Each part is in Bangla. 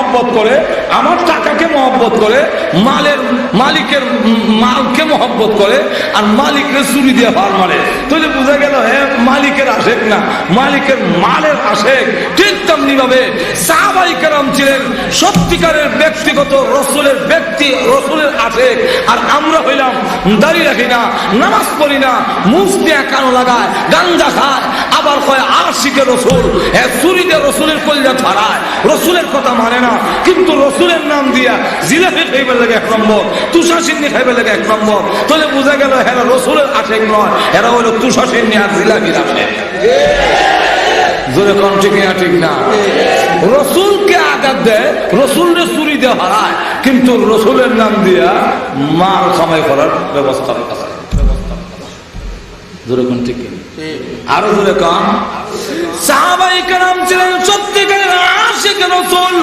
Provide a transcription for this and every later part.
মহব্বত করে, আমার টাকাকে মহব্বত করে, মালিকের মালকে মহব্বত করে, আর মালিকের চুরি দিয়ে ভার মারে, তাহলে বোঝা গেল হ্যাঁ মালিকের আশেক না, মালিকের মালের আশেক। ঠিক তেমনি ভাবে সাহাবায়ে কেরাম ছিলেন সত্যিকারের ব্যক্তিগত রসুলের ব্যক্তি, রসুলের আশেক। আর আমরা হইলাম দাড়ি রাখি না, নামাজ পড়ি না, মুখ দিয়ে কানো লাগায়, গাঞ্জা খায়, আবার কয় আশিকে রসুল, হ্যাঁ চুরি দিয়ে রসুলের কলিজা ছাড়ায়, রসুলের কথা মানে না, কিন্তু রসুলের নাম দিয়া জিলাপি খাইবে লাগে এক নম্বর, তুষা সিন্নি খাইবে লাগে এক নম্বর। তাহলে বোঝা গেল এরা রসুলের আশেক নয়, এরা হলো তুষা সিন্নি আর জিলাপির আশেক। জোরে কোন ঠিক না? ঠিক না? রসুলকে আঘাত দেয়, রসুলের চুরি দিয়ে হারায়, কিন্তু রসুলের নাম দিয়া মাল কামাই করার ব্যবস্থা আছে। জোরে কোন ঠিক? আরো জোরে কোন? সাহাবায়ে কেরাম ছিলেন সত্যিকারের আশিক রাসূল,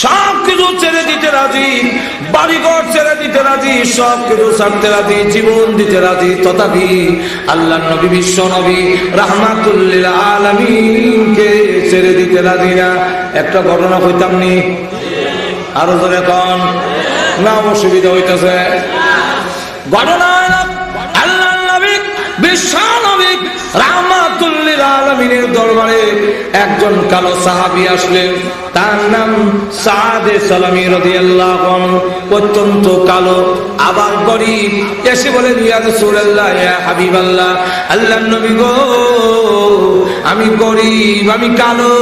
সব কিছু ছেড়ে দিতে রাজি, বাড়িঘর ছেড়ে দিতে রাজি, সব কিছু ছাড়তে রাজি, জীবন দিতে রাজি, তথাপি আল্লাহর নবী, বিশ্ব নবী রাহমাতুল লিল আলামিনকে ছেড়ে দিতে রাজি না। একটা ঘটনা কইতাম নি? আরো জোরে কোন? না অসুবিধা হইতেছে? ঘটনা আল্লাহর নবী, বিশ্ব নবী রাহমাতুল লিল আলামিনের দরবারে একজন কালো সাহাবী আসলেন, তার নাম সাদে সালামী রাদিয়াল্লাহু আনহু। অত্যন্ত কালো, আবার গরীব। এসে বলেন ইয়া রাসূলুল্লাহ, ইয়া হাবিবাল্লাহ, আল্লাহর নবী গো, আমি গরীব, আমি কালো,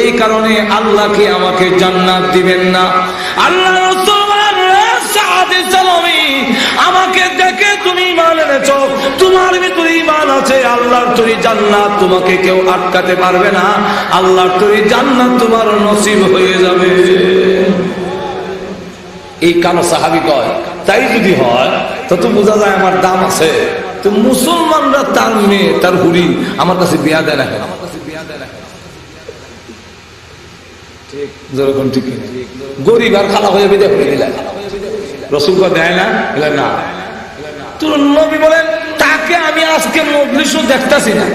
এই কারণে আল্লাহ কি আমাকে জান্নাত দিবেন না? আল্লাহ রাসূল বলেন, সাদে সালামী, আমাকে দেখে তুমি ঈমান এনেছো, তোমার ভিতরে ঈমান আছে, আল্লাহর তৈরি জান্নাত তোমাকে কেউ আটকাতে পারবে না, আল্লাহর তৈরি জান্নাত তোমার নসিব হয়ে যাবে। এই কালো সাহাবী কয়, তাই যদি হয় তো বোঝা যায় আমার দাম আছে। তো মুসলমানরা তার মেয়ে, তার হুড়ি আমার কাছে বিয়া দেয় না, যেরকম ঠিক গরিব আর খালা হয়ে বিদে করে দিলেন, রসুল দেয় না, না। তো নবী বলেন, তাকে আমি আজকে মজলিসও দেখতাছি না।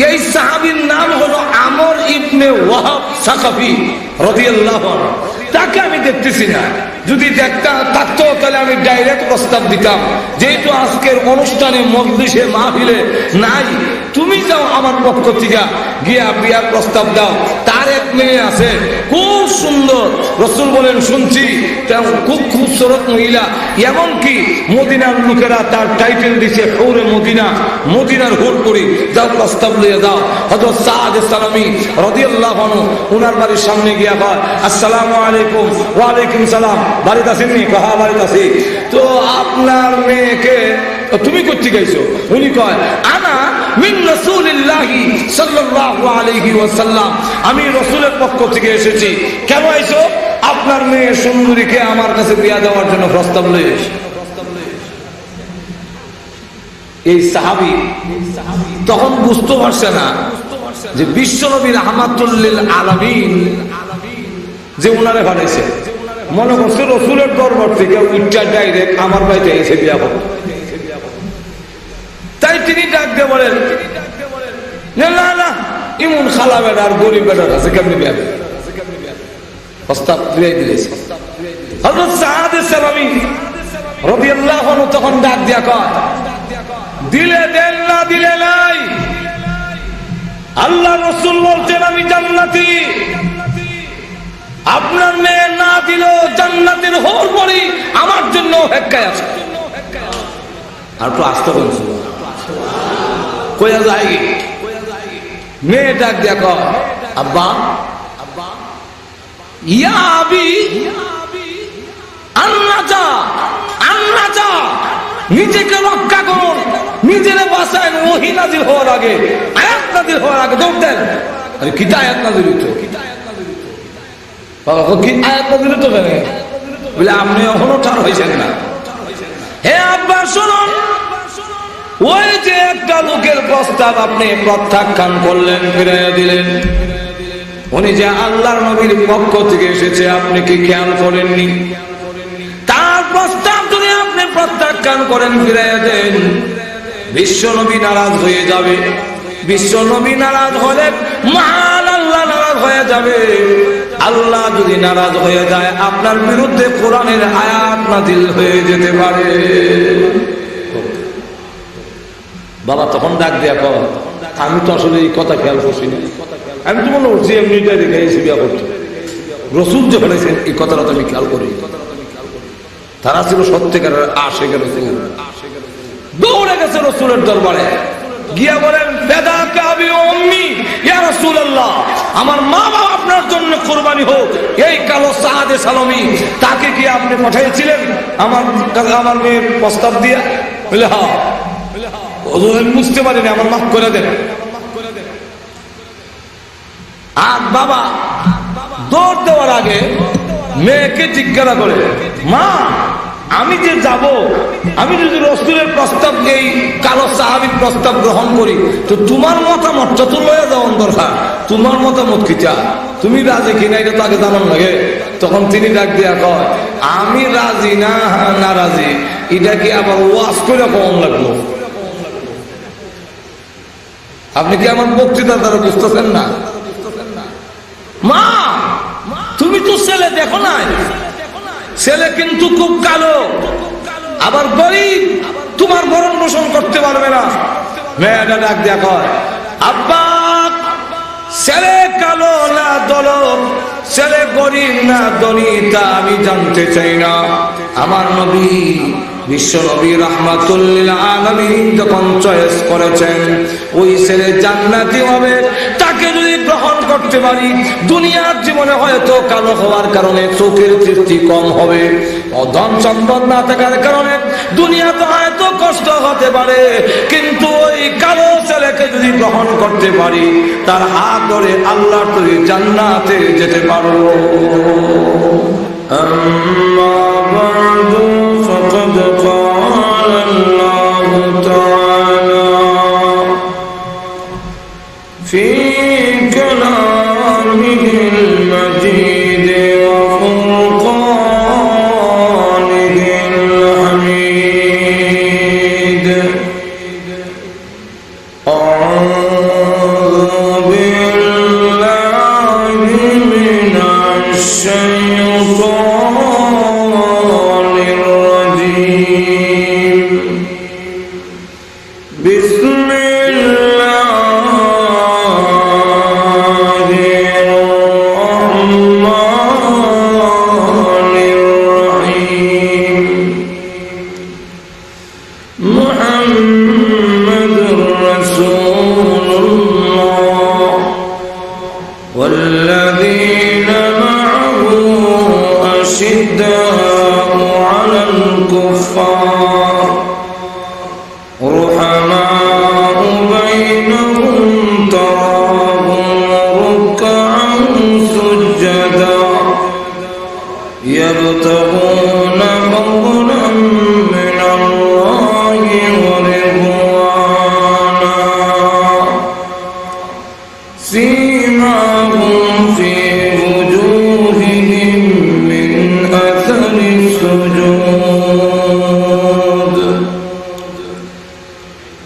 এই সাহাবীর নাম হলো আমর ইবনে ওয়াহাব সাকাফি রাদিয়াল্লাহু আনহু। তাকে আমি দেখতেছি না, যদি দেখতাম থাকতো তাহলে আমি ডাইরেক্ট প্রস্তাব দিতাম, যেহেতু আজকের অনুষ্ঠানে মজলিসে মাহফিলে নাই, তুমি যাও আমার পক্ষ থেকে গিয়া বিয়ার প্রস্তাব দাও। তার এক মেয়ে আছে, খুব সুন্দর, রসুল বলেন শুনছি খুব খুবসুরত মহিলা, এমনকি মদিনার লোকেরা তার টাইটেল দিছে হৌরে মদিনা, মদিনার হুর করি, যাও প্রস্তাব লিয়ে দাও। হযরত সাদে সালামী রাদিয়াল্লাহু আনহু উনার বাড়ির সামনে গিয়া কয়, আসসালামু আলাইকুম। ওয়া আলাইকুম সালাম। বাড়িতে আছেন নি? কহা বাড়িতে আছি। তো আপনার মেয়েকে তুমি করতে গেছো? উনি কয়, আনা মিন রাসূলিল্লাহি সাল্লাল্লাহু আলাইহি ওয়াসাল্লাম, আমি রাসূলের পক্ষ থেকে এসেছি। কেন আইছো? আপনার মেয়ে সুন্দরীকে আমার কাছে বিয়া দেওয়ার জন্য প্রস্তাব লয়ে এসেছি। এই সাহাবী তখন বুঝতে পারছে না যে বিশ্বনবী রাহমাতুল লিল আলামিন যে উনারে বানাইছে, মনে করছে রসুলের দরবার থেকে উচ্চা ডাইরেক্ট আমার বাড়িতে এসে বিয়া হবে। তাই তিনি ডাক দিয়ে বলেন, না না, ইমন খালা বেড়া আর গরিব বেড়ার আছে, কেমনি বিয়া দেবে? প্রস্তাব দিয়ে দিয়েছে। হযরত সাদে সালামী রাদিয়াল্লাহু আনহু তখন ডাক দিয়া কয়, দিলে দেন, না দিলে নাই। আল্লাহ রাসূল বলছেন আমি জান্নাতি, আপনার মেয়ে না দিলেও জান্নাতের হোর পরি আমার জন্য অপেক্ষায় আছে। আর তো আসতে বলছো কইয়া যায়, মেয়ে ডাক দিয়া কয়, আব্বা, ইয়া আবি আন্নাজা, আন্নাজা, নিজেকে রক্ষা করুন, নিজেরে বাঁচান। ওহী নাযিল হওয়ার আগে, আয়াত নাযিল হওয়ার আগে দৌড় দেন। আরে কি আয়াত নাযিল হইতো? বাবা কি আয়াত নাযিল হইতো কেন? বলে আপনি এখনো ঠার হয়েছেন না। হে আব্বা শুনুন, ওই যে একটা লোকের প্রস্তাব আপনি প্রত্যাখ্যান করলেন, ফিরিয়ে দিলেন, উনি যে আল্লাহর নবীর পক্ষ থেকে এসেছে, আপনি কি খেয়াল করেননি? তার প্রস্তাব যদি আপনি প্রত্যাখ্যান করেন, ফিরিয়ে দেন, বিশ্ব নবী নারাজ হয়ে যাবে। বিশ্ব নবী নারাজ হলে মহান আল্লাহ নারাজ হয়ে যাবে। আল্লাহ যদি নারাজ হয়ে যায় আপনার বিরুদ্ধে কোরআনের আয়াত নাযিল হয়ে যেতে পারে। বাবা তখন ডাক দেয়া কর, আমি তো আসলে এই কথা খেয়াল করছি না, আমি তো মনে করছি এমনিটাই দেখে এসে বিয়া করছি। রসুল যে বলেছেন এই কথাটা তো আমি খেয়াল করি। তারা ছিল সত্যিকারের আশিক রাসূল। দৌড়ে গেছে রসুলের দরবারে, গিয়া বলেন বেদাকা আবি ওয়া উম্মি ইয়া রাসূলুল্লাহ, আমার মা বাবা আপনার জন্য কুরবানি হোক। এই কালো সাদে সালামি তাকে কি আপনি পাঠিয়েছিলেন আমার মেয়ের প্রস্তাব দিয়া? বলে হ্যাঁ। আমি বুঝতে পারিনি, আমার মাফ করে দেন। আর বাবা দৌড় দেওয়ার আগে মেয়েকে জিজ্ঞাসা করে, মা আমি যে যাব, আমি যদি রাসূলের প্রস্তাব, এই কালো সাহাবীর প্রস্তাব গ্রহণ করি, তো তোমার মতামতটা তো লয়ে যাওয়ার দরকার। তোমার মতামত কি চা, তুমি রাজি কিনা এটা তো আগে জানান লাগে। তখন তিনি ডাক দিয়া কয়, আমি রাজি না না রাজি এটা কি আবার ওয়াজ করে কম লাগলো? আপনি কি আমার বক্তৃতা দ্বারা বুঝতেছেন না? মা তুমি তো ছেলে দেখো না, ছেলে কিন্তু খুব কালো, আবার গরিব, তোমার ভরণ পোষণ করতে পারবে না। মেয়েটা ডাক দিয়া কয়, আব্বা ছেলে কালো না দলম, ছেলে গরিব না ধনী তা আমি জানতে চাই না। আমার নবী বিশ্ব নবী রাহমাতুল লিল আলামিন যখন চয়েস করেছেন ওই ছেলে জান্নাতি হবে, তাকে যদি গ্রহণ করতে পারি, দুনিয়ার জীবনে হয়তো কালো হওয়ার কারণে চোখের দৃষ্টি কম হবে, ধন সম্পদ না থাকার কারণে দুনিয়াতে হয়তো কষ্ট হতে পারে, কিন্তু ওই কালো ছেলেকে যদি গ্রহণ করতে পারি তার হাত ধরে আল্লাহর তৈরি জান্নাতে যেতে পারবো। আম্মা বা'দু ফাকাদ ক্বালা আল্লাহু তাআলা ফি কালামিহিল মাজিদ ওয়া ফুরকানিহিল হামিদ। والذين معه أشداء على الكفار رحماء بينهم تراهم ركعا سجدا يبتغون فضلا من الله ورضوانا سيماهم في وجوههم من أثر السجود.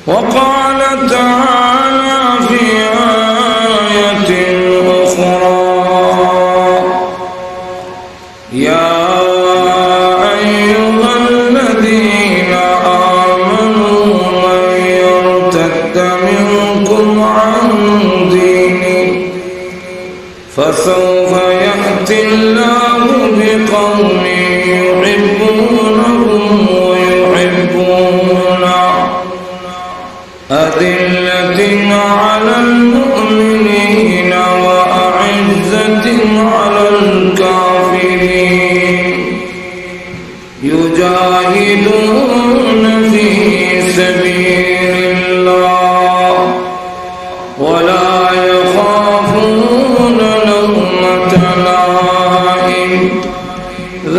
وقال تعالى في آية أخرى يا أيها الذين آمنوا من يرتد منكم عن دينه فسوف يأتي الله بقوم يحبونهم ويحبونه أذلة على المؤمنين وأعزة على الكافرين يجاهدون في سبيل الله ولا يخافون لومة لائم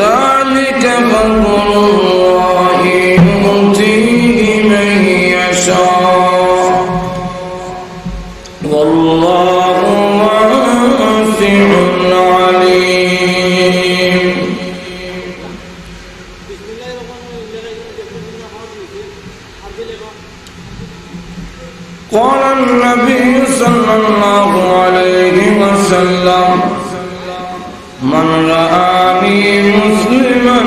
ذلك فضل الله يؤتيه من يشاء والله واسع عليم. قال النبي صلى الله عليه وسلم وسلم من رآني مسلما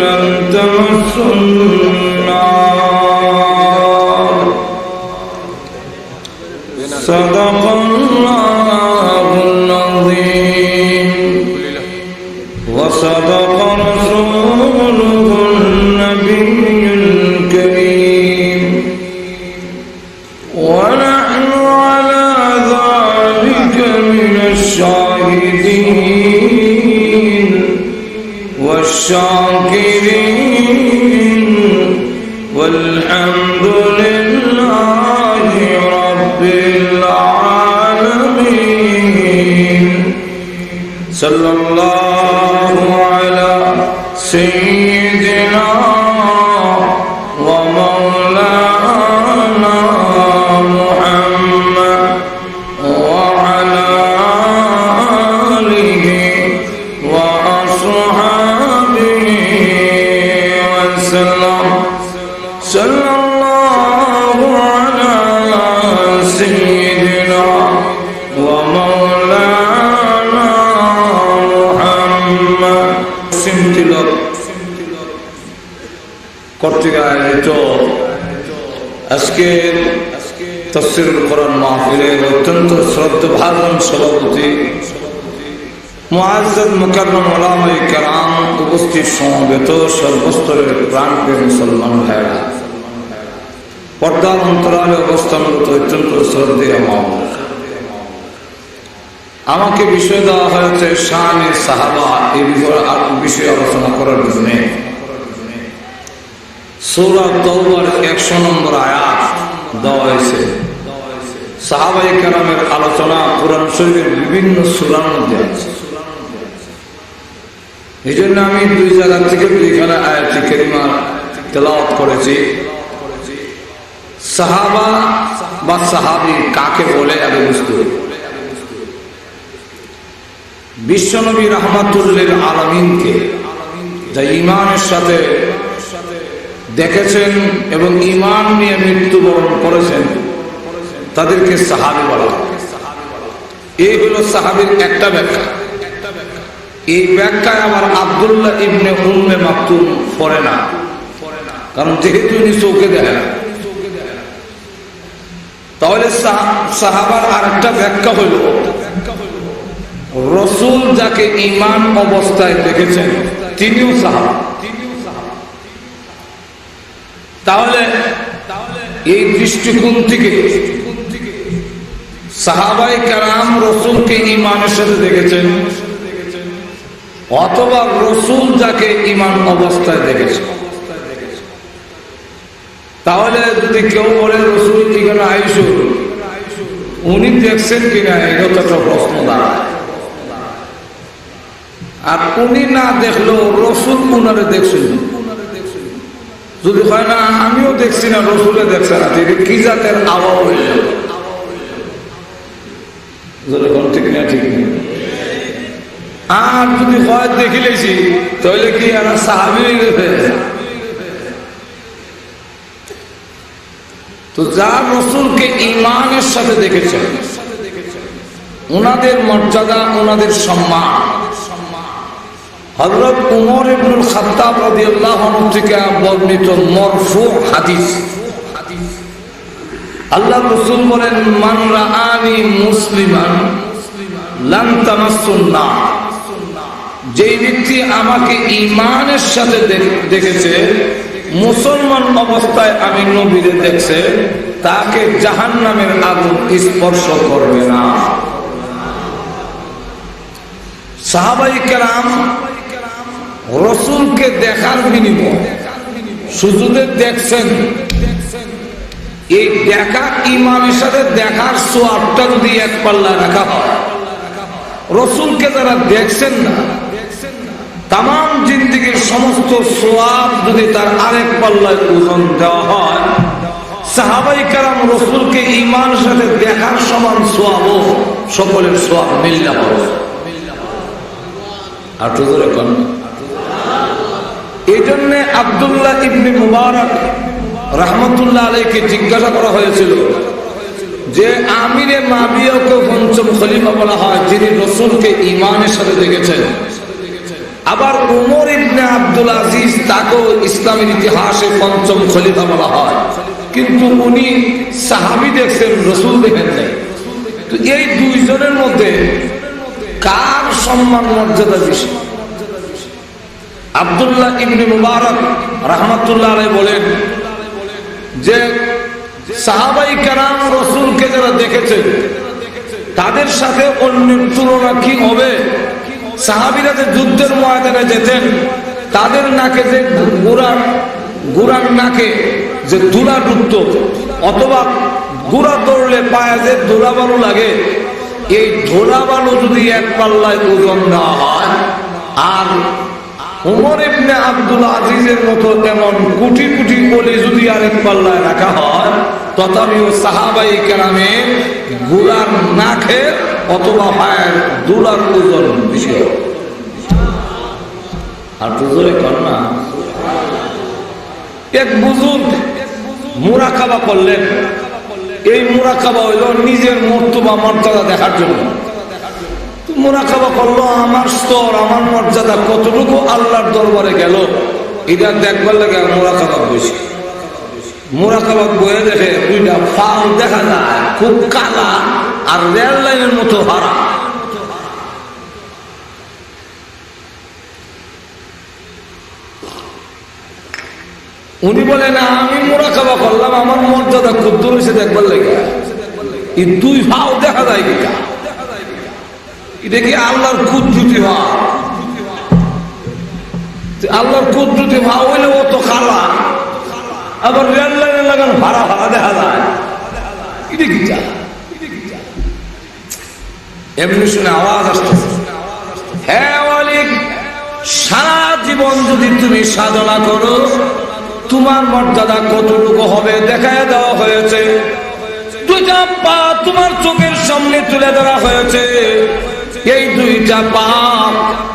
لم تمس النار صدق الله العظيم وصدق رسوله النبي الكريم ونحن على ذلك من الشاهدين والشاكرين والحمد لله رب العالمين صلى الله على سيدنا ومولانا محمد وعلى آله وأصحابه وسلم صلى الله على سيدنا ومولانا محمد سمتلك কর্তৃক আয়োজিত আজকের তাফসীরুল কোরআন মাহফিলের অত্যন্ত শ্রদ্ধাভাজন সভাপতি মুআজ্জাজ মুকাররম উলামায়ে কেরাম, উপস্থিত সমবেত সর্বস্তরের প্রাণপ্রিয় মুসলমান ভাইরা, পর্দার অন্তরালে অবস্থানরত অত্যন্ত শ্রদ্ধেয় মা, আমাকে বিষয় দেওয়া হয়েছে শানে সাহাবা, এই বিষয়ে আলোচনা করার জন্য। সূরা তাওবার 100 নম্বর আয়াত দেওয়া হয়েছে। সাহাবায়ে কেরামের আলোচনা কোরআন শরীফের বিভিন্ন সূরার মধ্যে আছে। এই জন্য আমি দুই জায়গা থেকে দুইখানে আয়াত কারিমা তেলাওয়াত করেছি। সাহাবা বা সাহাবী কাকে বলে আগে বুঝতে হবে। বিশ্বনবী রাহমাতুল লিল আলামিনকে যা ঈমানের সাথে দেখেছেন এবং ঈমান নিয়ে মৃত্যুবরণ করেছেন তাদেরকে সাহাবী বলা হয়। এই হলো সাহাবীর একটা ব্যাখ্যা। এই ব্যাখ্যায় আমার আব্দুল্লাহ ইবনে উম্মে মাকতুম পড়ে না, কারণ যেহেতু উনি চোখে দেখেন না। তাহলে সাহাবার আরেকটা ব্যাখ্যা হইল রাসূল যাকে ঈমান অবস্থায় দেখেছেন তিনিও সাহাবা। তাহলে এই দৃষ্টিকোণ থেকে সাহাবায়ে কেরাম রাসূলকে ঈমানের সাথে দেখেছেন, অথবা রাসূল যাকে ঈমান অবস্থায় দেখেছেন। তাহলে যদি কেউ বলে রাসূল ঠিকানা আইসো, উনি দেখছেন কিনা এটা তো একটা প্রশ্ন দাঁড়ায়। আর উনি না দেখলেও রাসূল উনারে দেখছেন। যদি হয় না আমিও দেখছি না রাসূলে দেখছে না, কি জাতের আওয়াজ হইল? ঠিক না? ঠিক না? আর যদি হয় দেখিলেছি তাহলে কি এরা সাহাবী হয়ে গেছে? তো যার রাসূলকে ঈমানের সাথে দেখেছেন ওনাদের মর্যাদা, ওনাদের সম্মান। হযরত উমর ইবনুল খাত্তাব রাদিয়াল্লাহু আনহু থেকে বর্ণিত মারফু হাদিস, আল্লাহ রাসূল বলেন, মান রাআনি মুসলিমান লাম তামাসসুন নার। যেই ব্যক্তি আমাকে ঈমানের সাথে দেখেছে, মুসলমান অবস্থায় আমি নবীরে দেখছে, তাকে জাহান্নামের আগুন স্পর্শ করবে না। সাহাবায়ে কেরাম রাসূলকে দেখার বিনিময়ে সুজুদে দেখছেন। এই দেখা ঈমানের সাথে দেখার সওয়াবটা যদি এক পাল্লা রাখা হয়, রাসূলকে যারা দেখছেন না, তাম জিন্দেগীর সমস্ত সওয়াব যদি তার আরেক পাল্লায় ওজন দেওয়া হয়, সাহাবায়ে কেরাম রাসূলকে ঈমানের সাথে দেখার সমান সওয়াবও সকলের সওয়াব মিলনা হবে। আর তো এখন এই জন্য আব্দুল্লাহ ইবনে মুবারক রাহমাতুল্লাহ আলাইহিকে জিজ্ঞাসা করা হয়েছিল যে আমিরে মাবিয়াকে পঞ্চম খলিফা বলা হয়, যিনি রাসূলকে ঈমানের সাথে দেখেছেন। আবার উমর ইবনে আব্দুল আজিজ, তাকেও ইসলামের ইতিহাসে পঞ্চম খলিফা বলা হয়, কিন্তু উনি সাহাবী দেখছেন, রাসূল দেখেন নাই। তো এই দুইজনের মধ্যে কার সম্মান মর্যাদা বেশি? আব্দুল্লাহ ইবনে মুবারক রাহমাতুল্লাহ আলাইহি বলেন যে সাহাবায়ে কেরাম রাসূলকে যারা দেখেছেন তাদের সাথে অন্যের তুলনা কি হবে? সাহাবীরা যে যুদ্ধের ময়দানে যেতেন, তাদের নাকে যে গুড়ার নাকে যে ধুলা ঢুকত, অথবা গুড়া দৌড়লে পায়ে যে ধুলাবালু লাগে, এই ধুলাবালু যদি এক পাল্লায় ওজন দেওয়া হয়, আর উমর ইবনে আব্দুল আজিজের মতো তেমন কোটি কোটি বলি যদি আরেক পাল্লায় রাখা হয়, তথাপিও সাহাবায়ে কেরামের গুড়ার নাকে অথবা পায়ের ধুলার ওজন বেশি হবে। আর বুজুর্গ কর না, এক বুজুর্গ মুরাকাবা করলেন। এই মুরাকাবা হইল নিজের মর্তবা মর্যাদা দেখার জন্য। মুরাকাবা করলো, আমার স্তর, আমার মর্যাদা কতটুকু আল্লাহর দরবারে গেল, এটা দেখবার লাগে মুরাকাবা বসে। মুরাকাবা বয়ে দেখে দুইটা ফাল দেখা যায়, খুব কালা আর রেল লাইনের মতো হারা। উনি বলেন, আমি মুরাকাবা করলাম, আমার মর্যাদা ক্ষুদ্র হয়েছে দেখবার লাগে, এই দুই ভাও দেখা যায় কিনা? এটা কি আল্লাহর কুদরতি ভাব? আল্লাহর কুদরতি ভাব হইলে অত খালা, আবার রেল লাইনে লাগান ভাড়া ভাড়া দেখা যায়, এটা কি? এমনি শুনে আওয়াজ আসতেছে। হ্যাঁ মালিক, সারা জীবন যদি তুমি সাধনা করো, তোমার মর্যাদা কতটুকু হবে দেখায় দেওয়া হয়েছে। দুইটা পা তোমার চোখের সামনে তুলে ধরা হয়েছে। এই দুইটা পা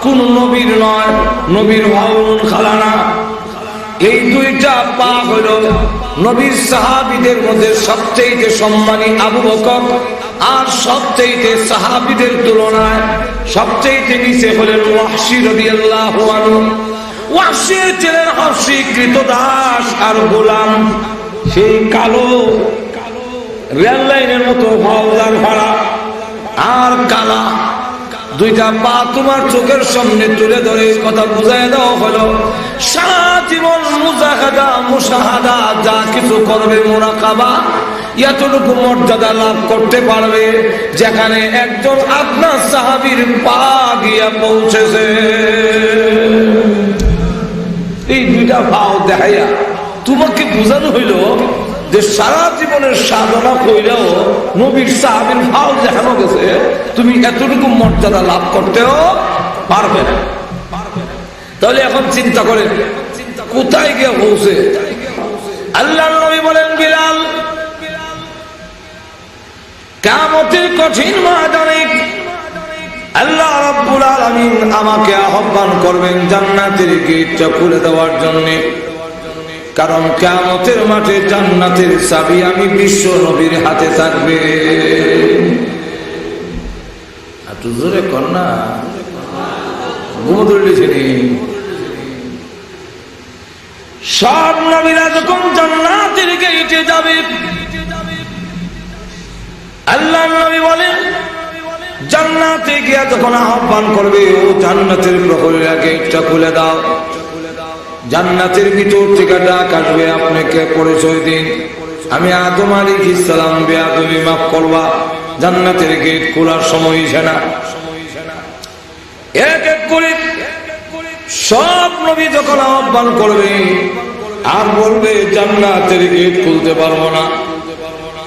কোন নবীর নয়, নবীর ভাউন খালানা। এই দুইটা পা হলো নবীর সাহাবীদের মধ্যে সবচেয়ে সম্মানী আবু বকর, আর সবচেয়ে সাহাবীদের তুলনায় সবচেয়ে নিচে হলেন ওয়াহশী রাদিয়াল্লাহু আনহু। ওয়াহশী ছিলেন হাবশী কৃতদাস আর গোলাম, সেই কালো রেল লাইনের মতো ভাওদার ভাড়া আর কালা দুইটা পা তোমার চোখের সামনে তুলে ধরে কথা বুঝাই দেওয়া হলো। সারা জীবন মুজাহাদা মুশাহাদা যা কিছু করবে, মুরাকাবা, এতটুকু মর্যাদা লাভ করতে পারবে যেখানে একজন আপনার সাহাবীর পা গিয়া পৌঁছেছে। এই দুইটা ভাও দেখাইয়া তোমাকে বোঝানো হইল যে সারা জীবনের সাধনা কইলেও নবীর সাহাবীর ভাও দেখানো গেছে, তুমি এতটুকু মর্যাদা লাভ করতেও পারবে না। তাহলে এখন চিন্তা করেন কোথায় গিয়ে পৌঁছে। আল্লাহর নবী বলেন, বিলাল, কিয়ামতের কঠিন ময়দানে আল্লাহ রাব্বুল আলামিন আমাকে আহ্বান করবেন জান্নাতের গেটটা খুলে দেওয়ার জন্য। কারণ কিয়ামতের মাঠে জান্নাতের চাবি আমি বিশ্ব নবীর হাতে থাকবে। এত জোরে কর না, সব নবীরা যখন জান্নাতের গেটে যাবে, আল্লাহর নবী বলেন জান্নাতে গিয়া যখন আহ্বান করবে, ও জান্নাতের প্রহরীরা গেটটা খুলে দাও। জান্নাতের ভিতর থেকে ডাক আসবে, আপনাকে পরিচয় দিন, আমি আদম আলাইহিস সালাম, বেয়াদবি মাফ করবা। জান্নাতের গেট খোলার সময় না, এক এক করে সব নবী যখন আহ্বান করবে আর বলবে জান্নাতের গেট খুলতে পারবো না,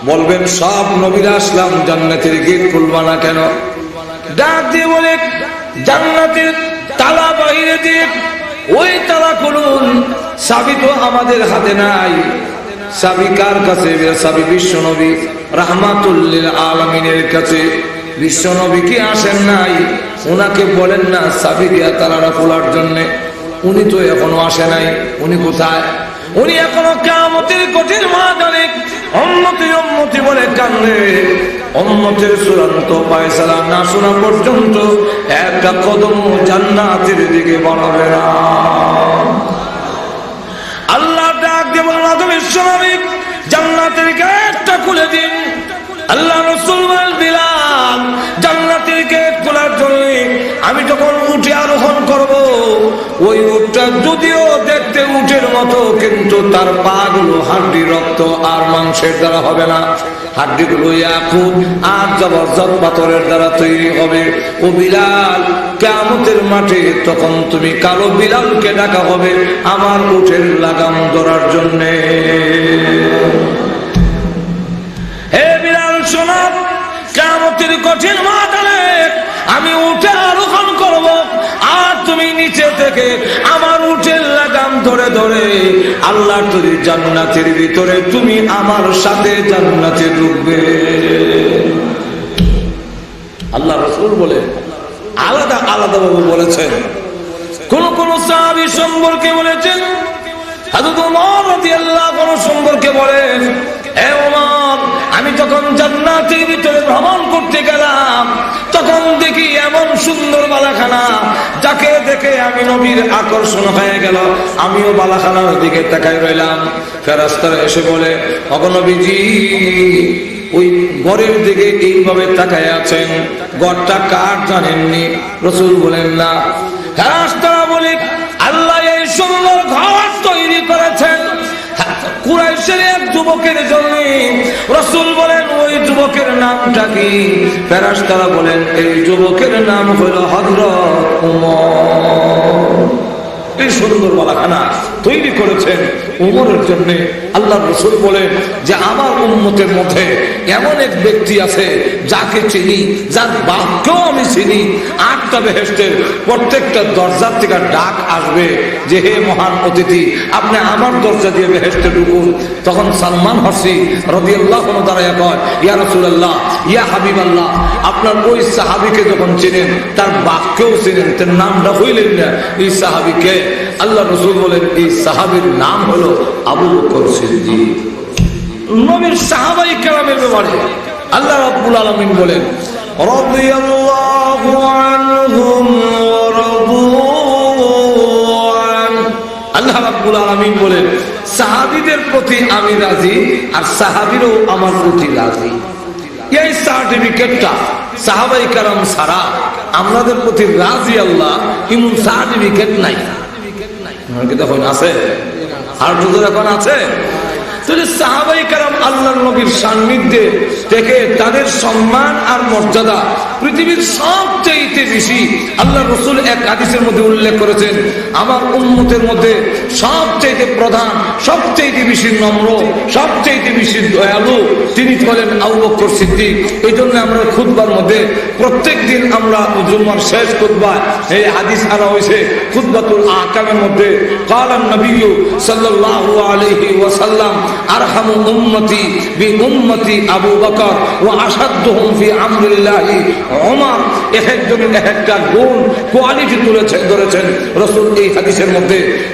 বলবেন সব নবীরা আসলাম, জান্নাতের গেট খুলবা না কেন? ডাক দিয়ে বলে জান্নাতের তালা বাহিরে দিয়ে, ওই তালা খুলুন, চাবি তো আমাদের হাতে নাই। চাবি কার কাছে? চাবি বিশ্ব নবী রাহমাতুল লিল আলামিনের কাছে। বিশ্ব নবী কি আসেন নাই? উনাকে বলেন না চাবি দিয়া তালাটা খোলার জন্য? উনি তো এখনো আসে নাই। উনি কোথায়? উনি এখনো কিয়ামতের কঠিন ময়দানে উম্মতি উম্মতি বলে কান্দে। উম্মতের চূড়ান্ত ফয়সালা না শোনা পর্যন্ত একটা কদম জান্নাতের দিকে বাড়াবে না। আল্লাহ ডাক দিয়ে বলেন, আদম বিশ্বনবী জান্নাতের গেটটা খুলে দিন। আল্লাহ রাসূল বলেন, বিলাল জান্নাতের গেট খোলার জন্য আমি যখন উঠে আরোহণ করব, ওই উটটা যদিও দেখতে উটের মতো, কিন্তু তার পা গুলো হাড্ডি রক্ত আর মাংসের দ্বারা হবে না, হাড্ডিগুলো ইয়াকুত আর জবরদস্ত পাথরের দ্বারা তৈরি হবে। ও বিলাল, কিয়ামতের মাঠে তখন তুমি কালো বিলালকে ডাকা হবে আমার উটের লাগাম ধরার জন্য। হে বিলাল শোনো, কিয়ামতের কঠিন মাঠে আমি উঠে আরোহণ করব, আর তুমি নিচে থেকে আমার উটের লাগাম ধরে ধরে আল্লাহ তৈরি জান্নাতের ভিতরে তুমি আমার সাথে জান্নাতে ঢুকবে। আল্লাহ রাসূল বলে আলাদা আলাদা ভাবে বলেছেন। কোন কোন সাহাবী সম্পর্কে বলেছেন, হযরত ওমর রাদিয়াল্লাহু আনহু সম্পর্কে বলেন, হে ওমর, আমি যখন জান্নাতের ভিতরে ভ্রমণ করতে গেলাম, তখন দেখি এমন সুন্দর বালাখানা, যাকে দেখে আমি নবীর আকর্ষণ হয়ে গেল। আমিও বালাখানার দিকে তাকায় রইলাম। ফেরেশতারা এসে বলে, ওগো নবীজি, ওই ঘরের দিকে এইভাবে তাকায় আছেন, ঘরটা কার জানেননি? রাসূল বলেন, না। ফেরেশতারা বলে, আল্লাহ এই সুন্দর ঘর তৈরি করেছেন কুরাইশের এক যুবকের জন্য। রাসূল বলেন, ওই যুবকের নামটা কি? ফেরেশতারা বলেন, এই যুবকের নাম হলো হযরত ওমর। এই সুন্দর বালাখানা তৈরি করেছেন ওমরের জন্য। আল্লাহ রাসূল বলেন যে আমার উম্মতের মধ্যে এমন এক ব্যক্তি আছে যাকে চিনি, যার বাক্যও আমি চিনি। 8টা বেহেশতের প্রত্যেকটা দরজার থেকে ডাক আসবে যে, হে মহান অতিথি, আপনি আমার দরজা দিয়ে বেহেশতে ঢুকুন। তখন সালমান ফারসি রাদিয়াল্লাহু আনহু দাঁড়ায় কয়, ইয়া রাসূলুল্লাহ, ইয়া হাবিবাল্লাহ, আপনার ওই সাহাবীকে যখন চিনেন, তার বাক্যও চিনেন, তার নামটা হইলেন না, এই সাহাবীকে? আল্লাহ রাসূল বলেন, এই সাহাবীর নাম হলো আবু বকর সিদ্দিক। নবীর সাহাবায়ে কেরামের ব্যাপারে আল্লাহ রাব্বুল আলামিন বলেন, রাদিয়াল্লাহু আনহুম ওয়া রাদু আন। আল্লাহ রাব্বুল আলামিন বলেন, সাহাবীদের প্রতি আমি রাজি, আর সাহাবীরাও আমার প্রতি রাজি। এই সার্টিফিকেটটা সাহাবায়ে কেরাম ছাড়া আমাদের প্রতি রাজি আল্লাহ, এমন সার্টিফিকেট নাই। দেখুন আছে, আর যদি এখন আছে, তাহলে সাহাবায়ে কেরাম আল্লাহর নবীর সান্নিধ্যে থেকে তাদের সম্মান আর মর্যাদা পৃথিবীর সবচেয়ে বেশি। আল্লাহ রাসূল এক হাদিসের মধ্যে উল্লেখ করেছেন, আমার উম্মতের মধ্যে সবচেয়ে প্রধান, সবচেয়ে বেশি নম্র, সবচেয়ে বেশি দয়ালু তিনি হলেন আবু বকর সিদ্দিক। এই জন্য আমরা খুতবার মধ্যে প্রত্যেক দিন আমরা জুমার শেষ খুতবায় এই হাদিস আনা হয়েছে। খুতবাতুল আহকামের মধ্যে কালান নবী সাল্লাল্লাহু আলাইহি ওয়াসাল্লাম, আরহামু উম্মতি বি উম্মতি আবু বকর ওয়া আশাদ্দুহুম ফি আমরিল্লাহি ওমর। একজনের একটা গুণ কোয়ালিটি ধরেছেন রাসূল এই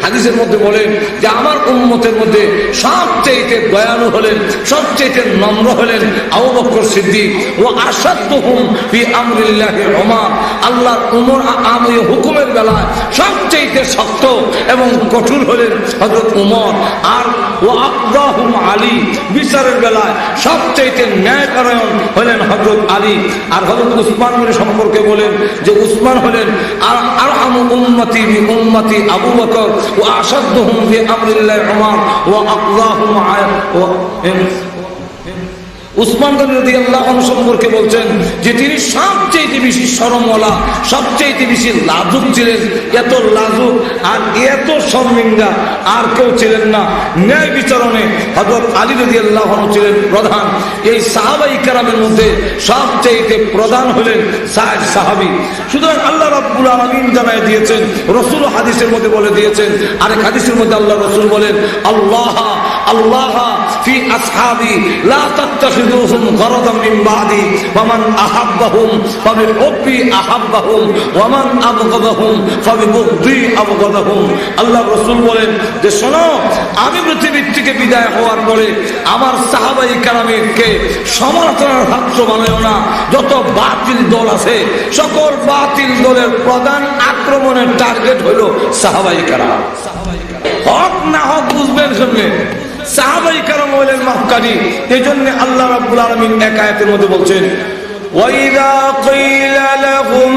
হাদিসের মধ্যে বলেন যে আমার উম্মতের মধ্যে সবচেয়ে দয়ালু হলেন, সবচেয়ে নম্র হলেন আবু বকর সিদ্দিক। ওয়া আশাদ্দুহুম ফি আমরিল্লাহি ওমর, আল্লাহর উমর আমরি হুকুমের বেলায় সবচেয়ে শক্ত এবং কঠোর হলেন হযরত উমর। আর ওয়া আকদাহুম আলী, বিচারের বেলায় সবচেয়ে ন্যায়পরায়ণ হলেন হযরত আলী। আর হযরত উসমান সম্পর্কে বলেন যে উসমান হলেন আরহামু উম্মতি বি উম্মতি আবু বকর ওয়া আশাদ্দুহুম ফি আমরিল্লাহি ওমর ওয়া আকদাহুম উসমান রাদিয়াল্লাহু আনহু সম্পর্কে বলছেন যে তিনি সবচেয়ে বেশি শরমওয়ালা, সবচেয়ে বেশি লাজুক ছিলেন। এত লাজুক আর এত শর্মিন্দা আর কেউ ছিলেন না। ন্যায় বিচারণে হযরত আলী রাদিয়াল্লাহু আনহু ছিলেন প্রধান। এই সাহাবায়ে কেরামের মধ্যে সবচেয়ে প্রধান হলেন সাদ সাহাবী। সুতরাং আল্লাহ রাব্বুল আলামিন জানায় দিয়েছেন, রাসূল হাদিসের মধ্যে বলে দিয়েছেন। আরেক হাদিসের মধ্যে আল্লাহ রাসূল বলেন, আল্লাহ আল্লাহ ফি আসহাবি লা তাত্তাখিযুহুম গরাদাম মিন বাদি ওয়া মান আহাব্বাহুম ফাবিহুব্বি আহাব্বাহুম ওয়া মান আবগাদাহুম ফাবিবুগদি আবগাদাহুম। আল্লাহ রাসূল বলেন যে শোনো, আমি পৃথিবীর থেকে বিদায় হওয়ার পরে আমার সাহাবাই কেরামকে সমালোচনার পাত্র বানায়ো না। যত বাতিল দল আছে সকল বাতিল দলের প্রধান আক্রমণের টার্গেট হলো সাহাবাই কেরাম। হক না হক বুঝবেন শুনলে সাহাবাই কেরাম হলেন মাহকারী। এই জন্য আল্লাহ রাব্বুল আলামিন এক আয়াতের মধ্যে বলছেন ওয়াইদা কিলা লাহুম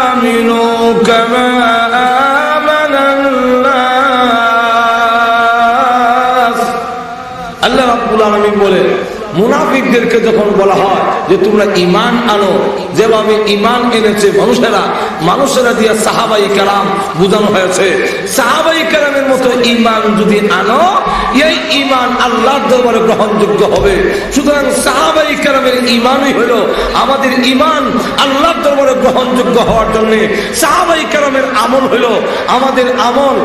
আমিনু কামা আমানান নাস। আল্লাহ রাব্বুল আলামিন বলে মুনাফিকদেরকে যখন বলা হয় যে তোমরা ঈমান আনো, যেভাবে ঈমান এনেছে মানুষেরা দিয়ে সাহাবাই কেরাম বোঝানো হয়েছে। সাহাবাই কেরামের মতো ঈমান যদি আনো, এই ঈমান আল্লাহর দরবারে গ্রহণযোগ্য হবে। সুতরাং সাহাবাই কেরামের ঈমানই হলো আমাদের ঈমান আল্লাহর দরবারে গ্রহণযোগ্য হওয়ার জন্য। সাহাবাই কেরামের আমল হলো আমাদের আমল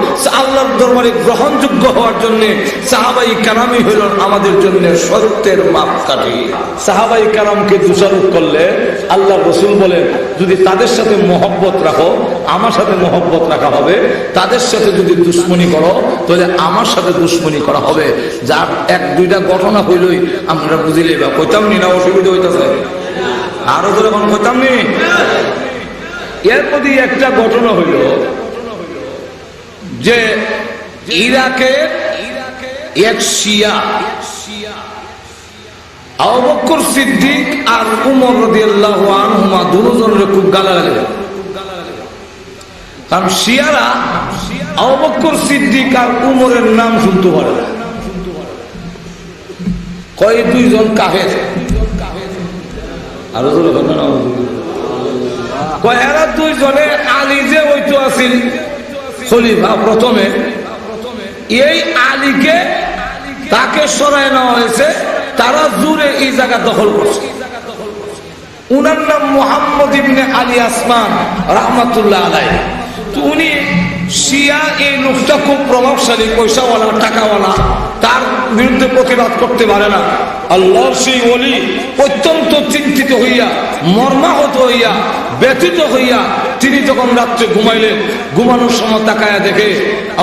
আল্লাহর দরবারে গ্রহণযোগ্য হওয়ার জন্য। সাহাবাই কেরামই হলো আমাদের জন্য সত্যের মাপকাঠি। সাহাবাই কেরামকে দোষারোপ করলে আল্লাহ রাসূল বলেন যদি তাদের সাথে মহব্বত রাখো আমার সাথে মহব্বত রাখা হবে, তাদের সাথে যদি দুশ্মনী করো তাহলে আমার সাথে দুশ্মনী করা হবে। যার এক দুইটা ঘটনা হইলই আমরা বুঝিলে বা কইতাম নি না অসুবিধা হইতেছে আরো ধরে এখন কইতাম নি। এর প্রতি একটা ঘটনা হইল যে ইরাকে এক শিয়া আবু বকর সিদ্দিক আর উমর রাদিয়াল্লাহু আনহুমা দুজনের খুব গালাগালি। কারণ শিয়ারা আবু বকর সিদ্দিক আর উমরের নাম শুনতে পারে না, কয় দুইজন কাফের। আরো কয় এরা দুইজনে আলী যে হইতো আছিল খলিফা প্রথমে, এই আলীকে তাকে সরাই নেওয়া হয়েছে, তারা জুড়ে এই জায়গা দখল করছে। উনার নাম মুহাম্মদ ইবনে আলী আসমান রাহমাতুল্লাহ আলাইহি। তো উনি শিয়া, এই লোকটা খুব প্রভাবশালী, পয়সাওয়ালা, টাকাওয়ালা, তার বিরুদ্ধে প্রতিবাদ করতে পারে না। আল্লাহর সেই ওলি অত্যন্ত চিন্তিত হইয়া, মর্মাহত হইয়া, ব্যথিত হইয়া তিনি যখন রাত্রে ঘুমাইলেন, ঘুমানোর সময় তাকায়া দেখে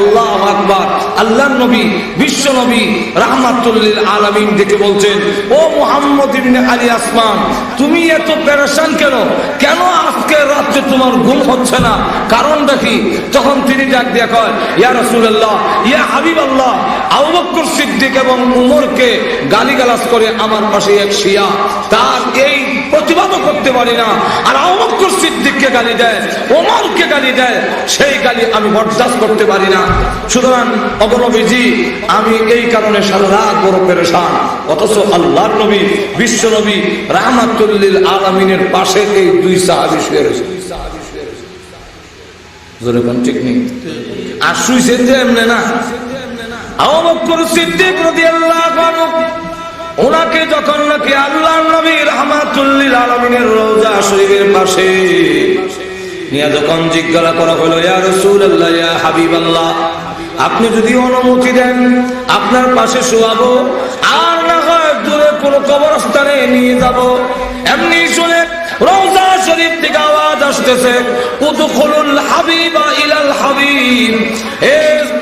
আল্লাহু আকবার, আল্লাহর নবী, বিশ্ব নবী রাহমাতুল লিল আলামিন দেখে বলছেন ও মুহাম্মদ ইবনে আলী আসমান, তুমি এত পেরেশান কেন? কেন আজকে রাত্রে তোমার ঘুম হচ্ছে না? কারণটা কি? তখন তিনি ডাক দিয়া কয় ইয়া রাসূলুল্লাহ, ইয়া হাবিবাল্লাহ, আবু বকর সিদ্দিক এবং উমরকে গালিগালাজ করে আমার পাশে এক শিয়া, তার এই প্রতিবাদও করতে পারি না। আর আবু বকর সিদ্দিককে গালি দেয়, ওমরকে গালি দেয়, সেই গালি আমি বরদাস্ত করতে পারি না। সুতরাং অবনবীজি আমি এই কারণে সারা রাত বড় পেরেশান। অথচ আল্লাহর নবী, বিশ্ব নবী রাহমাতুল লিল আলামিনের পাশে এই দুই সাহাবী শুয়ে রয়েছে। জোরে কোন ঠিক নেই। আর শুইছেন যে এমনি না। আবু বকর সিদ্দিক রাদিয়াল্লাহু আনহু ওনাকে যখন নাকি আল্লাহর নবী রাহমাতুল লিল আলামিনের রওজা শরীফের পাশে নিয়ে যখন জিজ্ঞাসা করা হলো ইয়া রাসূলুল্লাহ, ইয়া হাবিবাল্লাহ, আপনি যদি অনুমতি দেন আপনার পাশে শোয়াবো, আর না হয় দূরে কোনো কবরস্থানে নিয়ে যাব। এমনি শুনে রওজা শরীফ থেকে আওয়াজ আসতেছে উদখুলুল হাবিবা ইলাল হাবিব। এ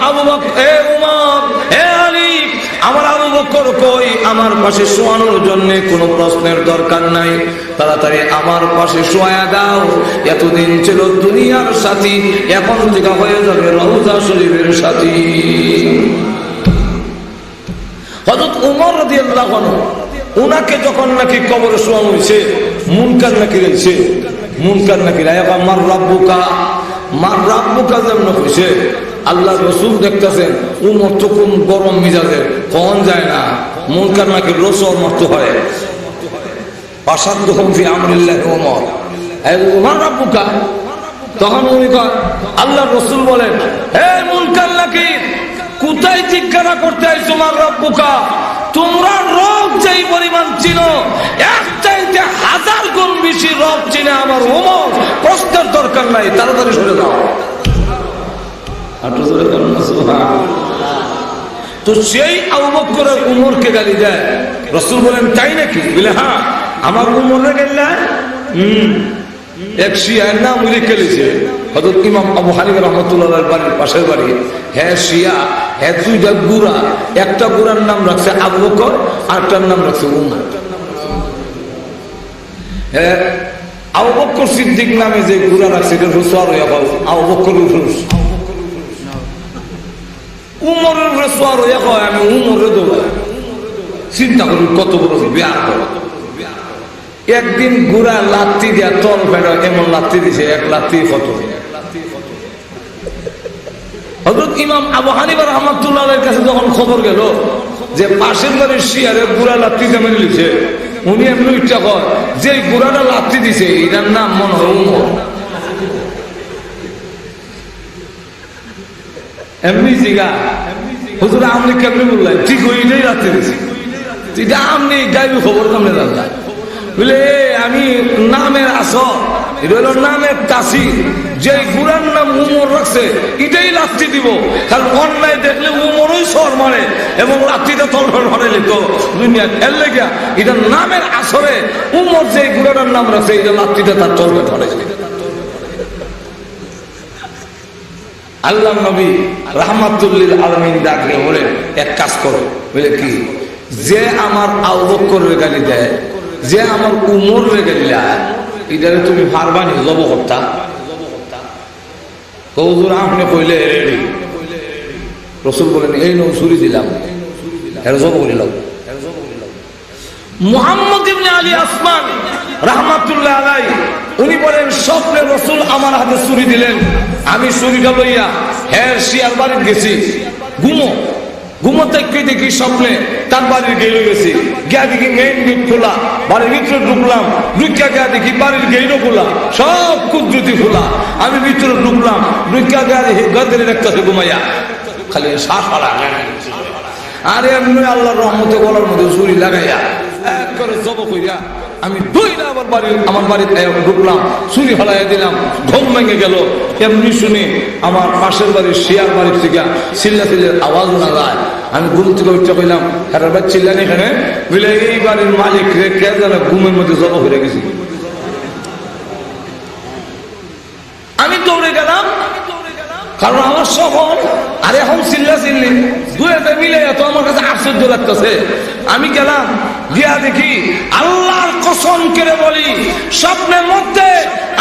আবু বকর, এ উমর, এ আলী, আমার আবু বকর কই? আমার পাশে শোয়ানোর জন্য কোনো প্রশ্নের দরকার নাই, তাড়াতাড়ি আমার পাশে শোয়া দাও। এতদিন ছিল দুনিয়ার সাথী, এখন থেকে হয়ে যাবে রওজা শরীফের সাথী। হযরত উমর রাদিয়াল্লাহু আনহু উনাকে যখন নাকি কবরে শোয়ানো হয়েছে, মুনকার নাকির হয়েছে, মুনকার নাকির মার রাব্বুকা, মার রাব্বুকা যেমন হয়েছে, আল্লাহ রসুল দেখতেছেন উমর তো কোন গরম মিজাজের, কখন যায় না, মুনকার নাকির রসুল মত হয় অসাধ্য ফি আমরিল্লাহ উমর, উমর রাব্বুকা। তখন উনি কয়, আল্লাহ রসুল বলেন হে মুনকার নাকির, কোথায় জিজ্ঞাসা করতে আইছো মার রাব্বুকা? তোমরা রব যেই পরিমাণ চিনো, এক চাইতে 1000 গুণ বেশি রব চিনে আমার উমর, প্রশ্নের দরকার নাই, তাড়াতাড়ি সরে যাও। তো সেই আবু বকর আর উমরকে গালি দেয়। রাসূল বলেন তাই নাকি? বলে হ্যাঁ, আমার উমরে গালি দেয়। এক শিয়ার নাম লিখে লিখেছে হযরত ইমাম আবু হানিফা রাহমাতুল্লাহ আলাইহির বাড়ির পাশের বাড়ি। হ্যাঁ শিয়া, হ্যাঁ দুইটা গুড়া, একটা গুড়ার নাম রাখছে আবু বকর, আরেকটার নাম রাখছে উমর। হ্যাঁ, আবু বকর সিদ্দিক নামে যে গুড়া রাখছে এটা রসুয়ার হইয়া পাবো, আবু বকর রুস, উমরের রসুয়ার হইয়া কয় আমি উমরে দৌড়াই। চিন্তা করি কত বড় বিয়ার। একদিন গুড়া লাত্তি দিয়া তল ফেরা এমন লাত্তি দিছে, এক লাত্তি কত। হযরত ইমাম আবু হানিফা রাহমাতুল্লাহ আলাইহির কাছে যখন খবর গেল যে পাশের বাড়ির শিয়ারে গুড়া লাত্তি দিয়ে মেরে লিছে, উনি এমনি ইচ্ছা কর যে গুড়াটা লাত্তি দিছে এটার নাম মনে হয় উমর। এমনি জিগা হুজুর আপনি কেমনি বললেন? ঠিক ওইটাই লাত্তি দিছে। এটা আপনি গাইবি খবর কেমনে জানলেন? বলে আমি নামের আসর, এটা হলো নামের তাসির, যে গুড়ার নাম উমর রাখছে এটাই লাত্তি দিব। কারণ অন্যায় দেখলে উমরই সর মারে এবং লাত্তিটা তল মারে লিত দুনিয়া এর লেগা এটা নামের আসরে উমর যে গুড়াটার নাম রাখছে এটা লাত্তিটা তার তলবে ধরে। আল্লাহ নবী রাহমাতুল্লিল আলামিন ডাকলে বলে এক কাজ করো। বলে কি? যে আমার আবু বকরের গালি দেয়, যে আমার উমরের গালি দেয়, এটারে তুমি পারবানি জব করতা? হুজুর আপনি কইলে রেডি। রাসূল বলেন এই নও ছুরি দিলাম, এর জব করিলাম। মুহাম্মদ ইবনে আলী আসমান রাহমাতুল্লাহ আলাইহি উনি বলেন স্বপ্নে রাসূল আমার হাতে ছুরি দিলেন, আমি ছুরিটা লইয়া হ্যাঁ শিয়ার বাড়ি গেছি। ঘুমোতে দেখি স্বপ্নে তার বাড়ির গেইলে গেছি, গিয়া দেখি মেইন গেট খোলা, বাড়ির ভিতরে ঢুকলাম, ঢুকিয়া গিয়া দেখি বাড়ির গেইটও খোলা, সব কুদরতি খোলা। আমি ভিতরে ঢুকলাম, ঢুকিয়া গিয়া দেখি গদের একটা ঘুমাইয়া খালি শ্বাস ফালা। আরে এমনি আল্লাহর রহমতে গলার মধ্যে ছুরি লাগাইয়া এক করে জব কইরা আমি দুইটা আমার বাড়িতে ঢুকলাম, ছুরি ফলাইয়া দিলাম, ঘুম ভেঙে গেল। এমনি শুনি আমার পাশের বাড়ির শিয়ার বাড়ির থেকে চিল্লাচিল্লির আওয়াজ না যায়। আমি ঘুম থেকে উঠতে কইলাম হ্যাঁ ভাই চিল্লানি এখানে? বলে এই বাড়ির মালিক রে কে জানে ঘুমের মধ্যে জব হয়ে গেছি। আমি দৌড়ে গেলাম, কারণ আমার শহর আর এখন চিল্লি দুয়েতে মিলে এত আমার কাছে আশ্চর্য লাগতেছে। আমি গেলাম, গিয়া দেখি আল্লাহর কসম করে বলি স্বপ্নের মধ্যে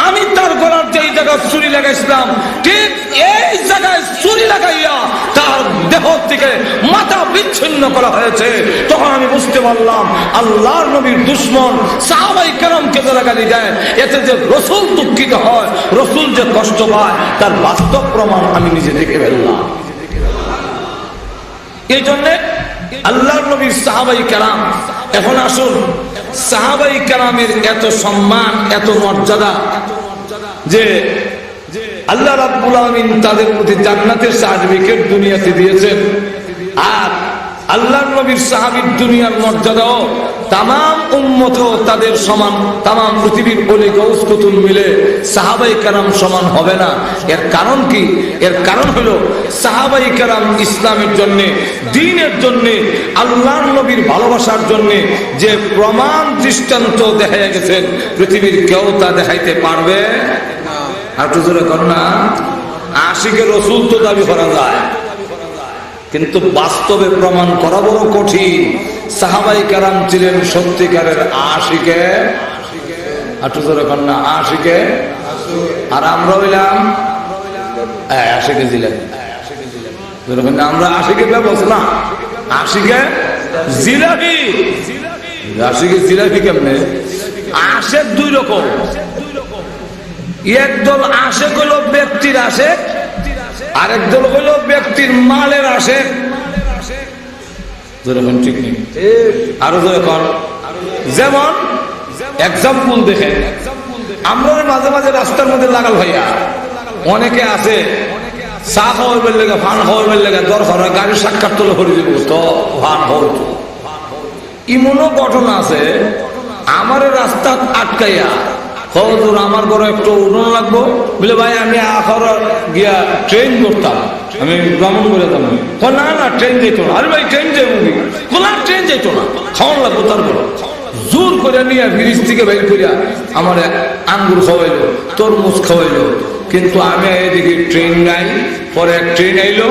আমি তার গলার যে জায়গায় ছুরি লাগাইছিলাম ঠিক এই জায়গায় ছুরি লাগাইয়া তার দেহ থেকে মাথা বিচ্ছিন্ন করা হয়েছে। তখন আমি বুঝতে পারলাম আল্লাহর নবীর দুশমন সাহাবায়ে কেরামকে যারা গালি দেয় এতে যে রাসূল দুঃখিত হয়, রাসূল যে কষ্ট পায় তার বাস্তব প্রমাণ আমি নিজে দেখে ফেললাম। এই জন্য আল্লাহর নবীর সাহাবায়ে কেরাম, এখন আসুন সাহাবায়ে কেরামের এত সম্মান এত মর্যাদা যে আল্লাহ রাব্বুল আলামিন তাদের প্রতি জান্নাতের সার্টিফিকেট দুনিয়াতে দিয়েছেন। আর আল্লাহর নবীর সাহাবীর দুনিয়ার মর্যাদাও তামাম উম্মত তাদের সমান, তামাম পৃথিবীর ওলি গৌস কুতুব মিলে সাহাবায়ে কেরাম সমান হবে না। এর কারণ কি? এর কারণ হলো সাহাবায়ে কেরাম ইসলামের জন্য, দ্বীনের জন্য, আল্লাহর নবীর ভালোবাসার জন্য যে প্রমাণ দৃষ্টান্ত দেখাইয়া গেছেন পৃথিবীর কেউ তা দেখাইতে পারবে আর তো জোরে কর না। আশিকে রাসূল তো দাবি করা যায়, কিন্তু বাস্তবে প্রমাণ করা বড় কঠিন। সাহাবায়ে কেরাম ছিলেন সত্যিকারের আশিকে, আশিকে, আর আমরা হইলাম আশিকে জিলাপি। আমরা আশিকে ব্যবস্থা না, আশিকে জিলাপি। আশিকে জিলাপি কেমনে? আশেক দুই রকম, একদল আশেক হইল ব্যক্তির আশেক, আরেক দল হইল ব্যক্তির মালের আশেক। ঠিক নেই আরো যখন যেমন এক্সাম্পল দেখেন, আমরা মাঝে মাঝে রাস্তার মধ্যে লাগাল ভাইয়া অনেকে আছে চা খাওয়াইবার লেগে, ফান খাওয়াইবার লেগে দরকার হয় গাড়ির সাক্ষাৎ তুলে ভরে দিব তো ফান হইত। এমনও ঘটনা আছে আমার রাস্তা আটকাইয়া হুজুর আমার ঘরে একটু উড়ন লাগবো বলে ভাই আমি আখর গিয়া ট্রেন করতাম, আমি ভ্রমণ করে যাবো। না না, ট্রেন যেত না। আরে ভাই, ট্রেন যাবো না, ট্রেন যেত না, খাওয়ান লাগবো। তারপর জোর করে নিয়ে ব্রিজ থেকে বের করিয়া আমার আঙ্গুর খাওয়াইলো, তরমুজ খাওয়াইলো। কিন্তু আমি এদিকে ট্রেন নাই। পরে এক ট্রেন আইলো,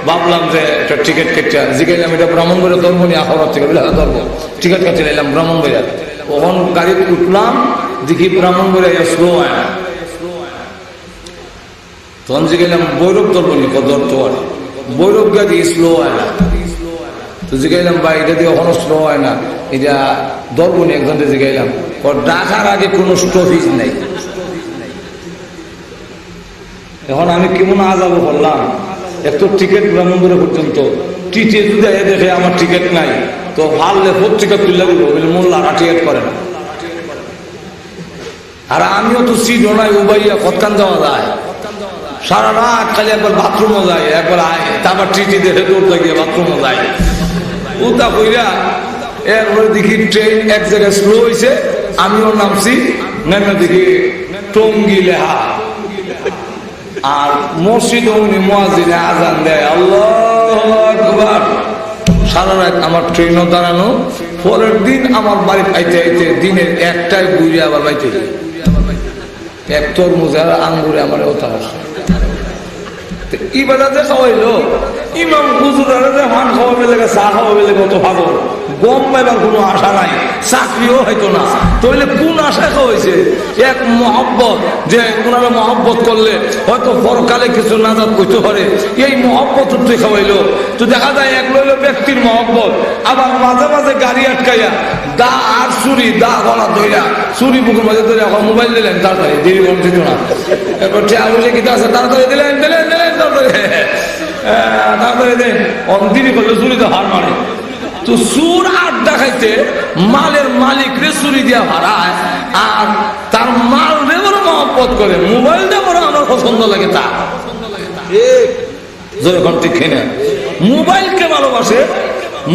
ভাবলাম যে একটা টিকিট কেটে জিজ্ঞাসা, এটা ভ্রমণ করে ধরবো নি আহর থেকে বলে হ্যাঁ ধরবো। টিকিট কাটতে এলাম ভ্রমণ করে। ওখান গাড়িতে উঠলাম, দেখি ভ্রমণ করে স্লো হয় না। তখন জিজ্ঞাসলাম বৈরব ধরবো নি, ধরতে পারে বৈরব গাড়ি স্লো হয় না। তো জিজ্ঞাসলাম ভাই, এটা দিয়ে এখনো স্লো হয় না, এটা ধরবো নি। একজনকে জিজ্ঞাসলাম, ডাকার আগে কোনো স্টপেজ নেই। এখন আমি কেমন আজাবো করলাম, এত টিকিট ব্রাহ্মণপুরে পর্যন্ত টিটি যদি দেখে আমার টিকিট নাই, তো ভাবলে পত্রিকা তুলে দিল, মোল্লারা টিকিট করে না। আর আমিও তো সিটও নাই, উবাইয়া কতক্ষণ যাওয়া যায়, সারা রাত খালি একবার বাথরুমও যায়, একবার আয়, তারপর টিটি দেখে দৌড়তে গিয়ে বাথরুমও যায়। উতা কইরা এরপরে দেখি ট্রেন এক জায়গায় স্লো হয়েছে, আমিও নামছি, নেমে দেখি টঙ্গি লেহা। আর মসজিদ উনি মুয়াজ্জিনে আজান দেয়, আল্লাহু আকবার। সারা রাত আমার ট্রেনও দাঁড়ানো। পরের দিন আমার বাড়ি আইতে আইতে দিনের একটাই ঘুরে আবার বাইতে এক তরমুজ আর আঙ্গুরে আমার ওটা আসে। ইবাদতে খাওয়াইলো ইমাম হুজুরারে যে পান খাওয়াবে লাগে, চা খাওয়াবে লাগে, অত ভাগল গম পাইবার কোনো আশা নাই, চাকরিও হয়তো না। তাহলে কোন আশা খাওয়াইছে? এক মহব্বত, যে ওনারা মহব্বত করলে হয়তো পরকালে কিছু নাজাত করতে পারে, এই মহব্বত উঠতে খাওয়াইলো। তো দেখা যায় এক লইল ব্যক্তির মহব্বত, আবার মাঝে মাঝে গাড়ি আটকাইয়া দা আর ছুরি, দা গলা ধইরা ছুরি বুকের মাঝে ধরে এখন মোবাইল দিলেন, তাড়াতাড়ি দেরি কম দিত না। এরপর বসে কিতা আছে, তাড়াতাড়ি দিলেন দিলেন দিলেন, তাড়াতাড়ি দেন। অন্তিমি করলে চুরিতে হার মারে। তো সুর আড্ডা খাইতে মালের মালিক রে চুরি দিয়া হারায়, আর তার মাল রে বড় মহব্বত করে, মোবাইলটা বড় আমার পছন্দ লাগে। তা যখন ঠিক কিনা মোবাইলকে ভালোবাসে,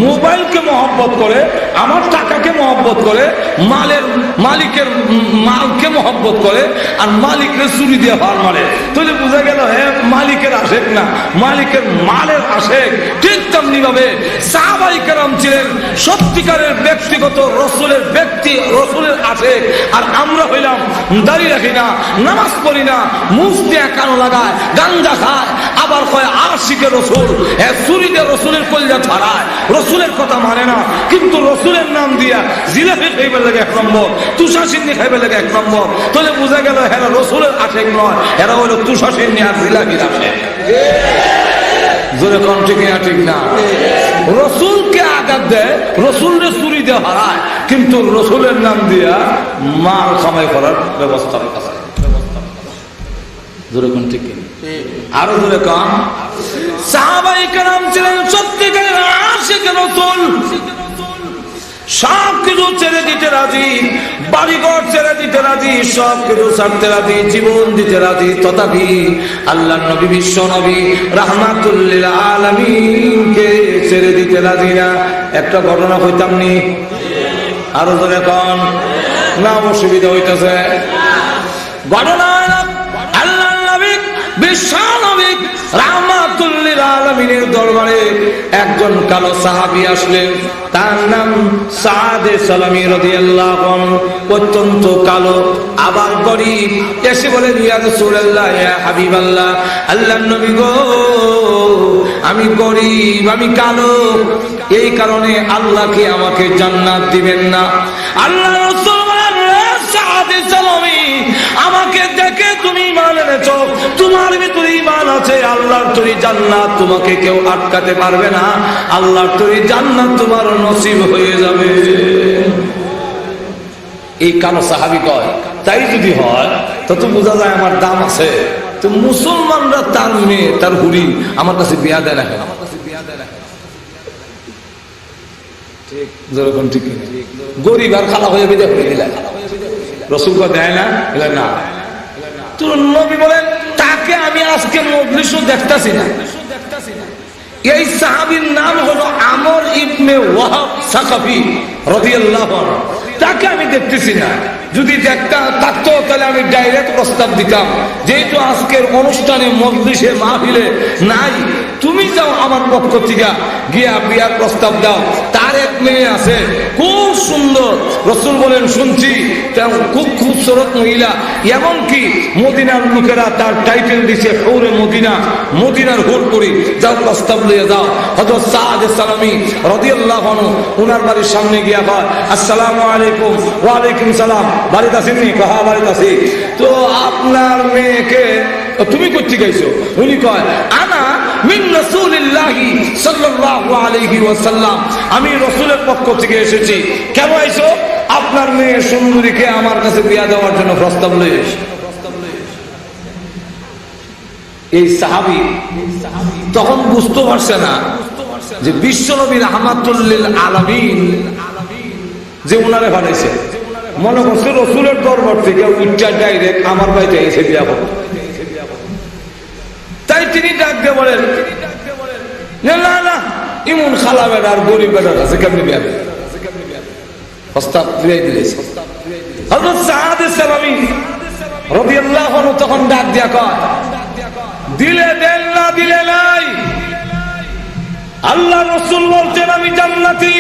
মোবাইলকে মহব্বত করে, আমার টাকাকে মহব্বত করে, মালের মালিকের মালকে মহব্বত করে, আর মালিকরে চুরি দিয়ে ভার মারে। তাহলে বোঝা গেল হ্যাঁ মালিকের আশেক না, মালিকের মালের আশেক। ঠিক তেমনি ভাবে সাহাবায়ে কেরাম ছিলেন সত্যিকারের ব্যক্তিগত রসুলের ব্যক্তি, রসুলের আশেক। আর আমরা হইলাম দাড়ি রাখি না, নামাজ পড়ি না, মুখ দিয়ে কান লাগায়, গাঞ্জা খায়, আবার কয় আশিকে রসুল, হ্যাঁ চুরি দিয়ে রসুলের কলিজা ছাড়ায়, রসুলের কথা মানে না। কিন্তু রসুলের নাম দিয়া জিলাপি খাইবে লাগে এক নম্বর, তুষা সিন্নি খাইবে লাগে এক নম্বর। তাহলে বোঝা গেল এরা রসুলের আশেক নয়, এরা হইল তুষা সিন্নি আর জিলাপির আশেক। জোরে কোন ঠিক না? ঠিক না? রসুলকে আঘাত দেয়, রসুলরে চুরি দিয়ে হারায়, কিন্তু রসুলের নাম দিয়া মাল কামাই করার ব্যবস্থা আছে। জোরে কোন ঠিক না? আরো জোরে কোন। সাহাবায়ে কেরাম ছিলেন সত্যিকারের আশিক রাসূল, সব কিছু ছেড়ে দিতে রাজি, বাড়িঘর ছেড়ে দিতে রাজি, সব কিছু ছাড়তে রাজি, জীবন দিতে রাজি। তথাপি আল্লাহর নবী, বিশ্ব নবী রাহমাতুল লিল আলামিনকে ছেড়ে দিতে রাজি না। একটা ঘটনা কইতাম নি? আরো জোরে কোন। না অসুবিধা হইতেছে? ঘটনা আল্লাহর নবী, বিশ্ব নবী রাহমাতুল লিল আলামিনের দরবারে একজন কালো সাহাবী আসলেন, তার নাম সাদে সালামী রাদিয়াল্লাহু আনহু। অত্যন্ত কালো, আবার গরীব। এসে বলেন ইয়া রাসূলুল্লাহ, ইয়া হাবিবাল্লাহ, আল্লাহর নবী গো, আমি গরীব, আমি কালো, এই কারণে আল্লাহ কি আমাকে জান্নাত দিবেন না? আল্লাহ রাসূল বলেন, সাদে সালামী, আমাকে দেখে তুমি ঈমান এনেছো, তোমার ভিতরে ঈমান আছে, আল্লাহর তৈরি জান্নাত তোমাকে কেউ আটকাতে পারবে না, আল্লাহর তৈরি জান্নাত তোমার নসিব হয়ে যাবে। এই কালো সাহাবী কয়, তাই যদি হয় তো বোঝা যায় আমার দাম আছে। তো মুসলমানরা তার মেয়ে, তার হুড়ি আমার কাছে বিয়া দেয় না কেন? যেরকম ঠিক গরিব আর খালা হয়ে বিদে করে দিলেন, রসুল দেয় না? না। তো নবী বলেন, তাকে আমি আজকে মজলিসও দেখতাছি না। এই সাহাবীর নাম হলো আমর ইবনে ওয়াহাব সাকাফি রাদিয়াল্লাহু আনহু, তাকে আমি দেখতেছি না। যদি থাকতো তাহলে আমি ডাইরেক্ট প্রস্তাব দিতাম, যেহেতু আজকের অনুষ্ঠানে মজলিসে মাহফিলে নাই, তুমি যাও আমার পক্ষ থেকে গিয়া বিয়ার প্রস্তাব দাও। তার এক মেয়ে আছে খুব সুন্দর, রাসূল বলেন শুনছি খুব খুবসুরত মহিলা, এমনকি মদিনার লোকেরা তার টাইটেল দিছে হুরে মদিনা, মদিনার হুর করি, যাও প্রস্তাব নিয়ে যাও। হযরত সাদ সালামি রাদিয়াল্লাহু আনহু ওনার বাড়ির সামনে গিয়া কয় আসসালামু আলাইকুম। ওয়া আলাইকুম সালাম। বাড়িতে আসেননি? কহা বাড়িতে আছি। তো আপনার মেয়েকে তুমি করতে গেছো? উনি কয় আনা মিন রাসূলিল্লাহি সাল্লাল্লাহু আলাইহি ওয়াসাল্লাম, আমি রাসূলের পক্ষ থেকে এসেছি। কেন আইছো? আপনার মেয়ে সুন্দরীকে আমার কাছে বিয়া দেওয়ার জন্য প্রস্তাব লয়ে এসে। এই সাহাবী তখন বুঝতে পারছে না যে বিশ্বনবী রাহমাতুল লিল আলামিন যে উনারে পাঠাইছে, মনে করছে রাসূলের দরবার থেকে উচ্চা ডাইরেক্ট আমার বাড়িতে এসে বিয়া করবে। তাই তিনি ডাক দিয়ে বলেন না না, ইমন খালা বেড়ার গরিব বেড়ার আছে, কেমনি বিয়া দেবে? প্রস্তাব দিয়ে দিলে হযরত সাদ সালামি রাদিয়াল্লাহু আনহু তখন ডাক দিয়া কয় দিলে দেন না দিলে নাই, আল্লাহ রাসূল বলছেন আমি জান্নাতি,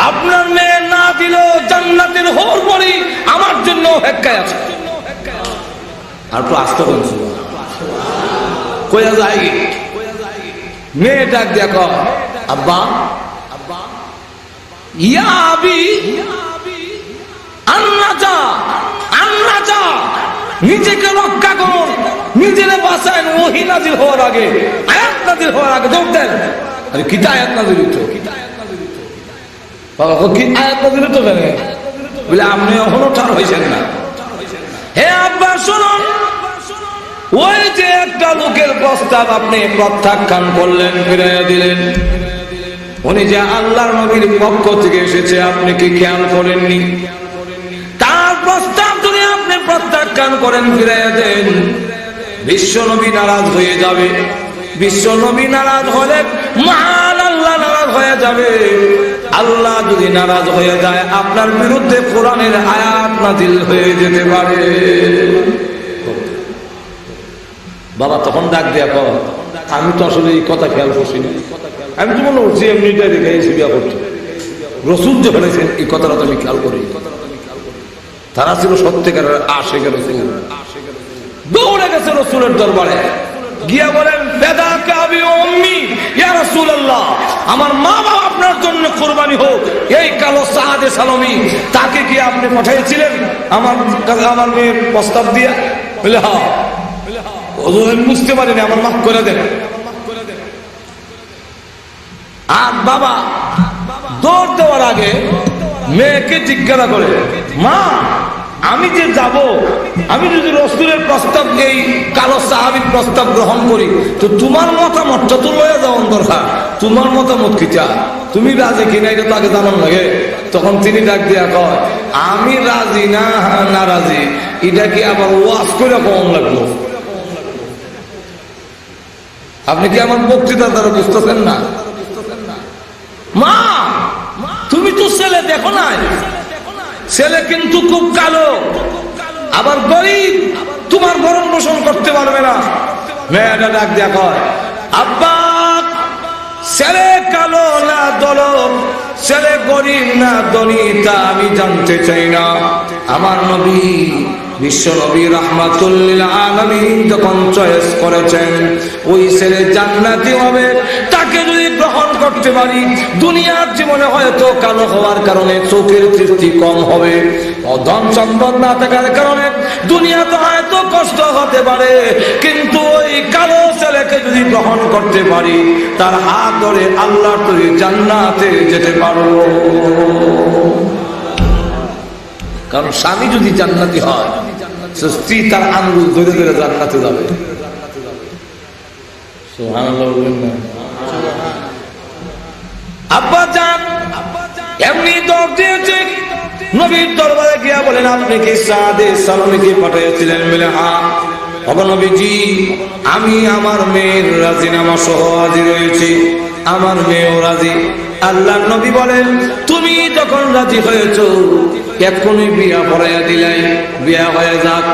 আপনার মেয়ে না দিল জান্নাতের হোর পরি আমার জন্য অপেক্ষায় আছে। আর তো আসতে বলছিল কইয়া যায় মেয়ে ডাক দিয়া কয় আব্বা ইয়া আবি আন্নাজা আন্নাজা, নিজেকে রক্ষা করুন, নিজের বাঁচান। ওহী নাযিল হওয়ার আগে, আয়াত নাযিল হওয়ার আগে দৌড় দেন। আরে কিতা আয়াত নাযিল হইতো? বাবা কি আয়াত নাযিল হইতো কেন? বলে আপনি এখনো ঠার হইছেন না। হে আব্বা শুনুন, ওই যে একটা লোকের প্রস্তাব আপনি প্রত্যাখ্যান করলেন, ফিরাইয়া দিলেন, উনি যে আল্লাহর নবীর পক্ষ থেকে এসেছে আপনি কি খেয়াল করেননি? তার প্রস্তাব যদি আপনি প্রত্যাখ্যান করেন, ফিরাইয়া দেন, বিশ্ব নবী নারাজ হয়ে যাবে। বিশ্ব নবী নারাজ হলে মহান আল্লাহ নারাজ হয়ে যাবে। আল্লাহ যদি নারাজ হয়ে যায় আপনার বিরুদ্ধে কোরআনের আয়াত নাযিল হয়ে যেতে পারে। বাবা তখন ডাক দিয়া কর আমি তো আসলে এই কথা খেয়াল করছি না, আমি তো মনে করছি এমনিটা রেখে এসে বিয়া করছি। রাসূল যে বলেছেন এই কথাটা তো আমি খেয়াল করি। তারা ছিল সত্যিকারের আশিকের রাসূল। দৌড়ে গেছে রাসূলের দরবারে, গিয়া বলেন ফিদাকা আবি ওয়া উম্মি ইয়া রাসূলুল্লাহ, আমার মা বাবা আপনার জন্য কুরবানি হোক। এই কালো সাদ সালামি তাকে কি আপনি পাঠিয়েছিলেন আমার মেয়ের প্রস্তাব দিয়া? বলে হ্যাঁ। আমি বুঝতে পারিনি, আমার মাফ করে দেন। আর বাবা দৌড় দেওয়ার আগে মেয়েকে জিজ্ঞাসা করে মা আমি যে যাব, আমি যদি রাসূলের প্রস্তাব এই কালো সাহাবীর প্রস্তাব গ্রহণ করি তো তোমার মতামতটা তো লয়ে যাওয়ার দরকার, তোমার মতামত কিটা, তুমি রাজি কিনা এটা তো আগে জানার লাগে। তখন তিনি ডাক দিয়া কয় আমি রাজি না রাজি এটা কি আবার ওয়াজ করে কম লাগলো? আপনি কি আমার বক্তৃতা দ্বারা বুঝতেছেন না? মা তুমি তো ছেলে দেখো না, ছেলে কিন্তু খুব কালো, আবার গরিব, তোমার ভরণ পোষণ করতে পারবে না। মেয়েটা ডাক দিয়া কয় আব্বা ছেলে কালো না দলব, ছেলে গরিব না ধনী তা আমি জানতে চাই না। আমার নবী বিশ্ব নবী রাহমাতুল লিল আলামিন যখন চয়েস করেছেন ওই ছেলে জান্নাতি হবে, তাকে যদি গ্রহণ করতে পারি দুনিয়ার জীবনে হয়তো কালো হওয়ার কারণে চোখের দৃষ্টি কম হবে, ধন সম্পদ না থাকার কারণে দুনিয়াতে হয়তো কষ্ট হতে পারে, কিন্তু ওই কালো ছেলেকে যদি গ্রহণ করতে পারি তার হাত ধরে আল্লাহর তৈরি জান্নাতে যেতে পারবো। কারণ স্বামী যদি জান্নাতি হয় স্ত্রী তার আঙ্গুল ধরে ধরে জান্নাতে যাবে। আব্বা জান এমনি দর দিয়েছে নবীর দরবারে গিয়া বলেন আপনি কি সাদে সালামিকে পাঠিয়েছিলেন? বলে হ্যাঁ। নবীজি আমি আমার মেয়ের রাজিনামা সহ হাজির হয়েছি, আমার মেয়েও রাজি, আল্লাহ নবী বলেন তুমি যখন রাজি হয়েছো এখনই বিয়া পড়াইয়া দিলাই, বিয়া হয়ে যাক।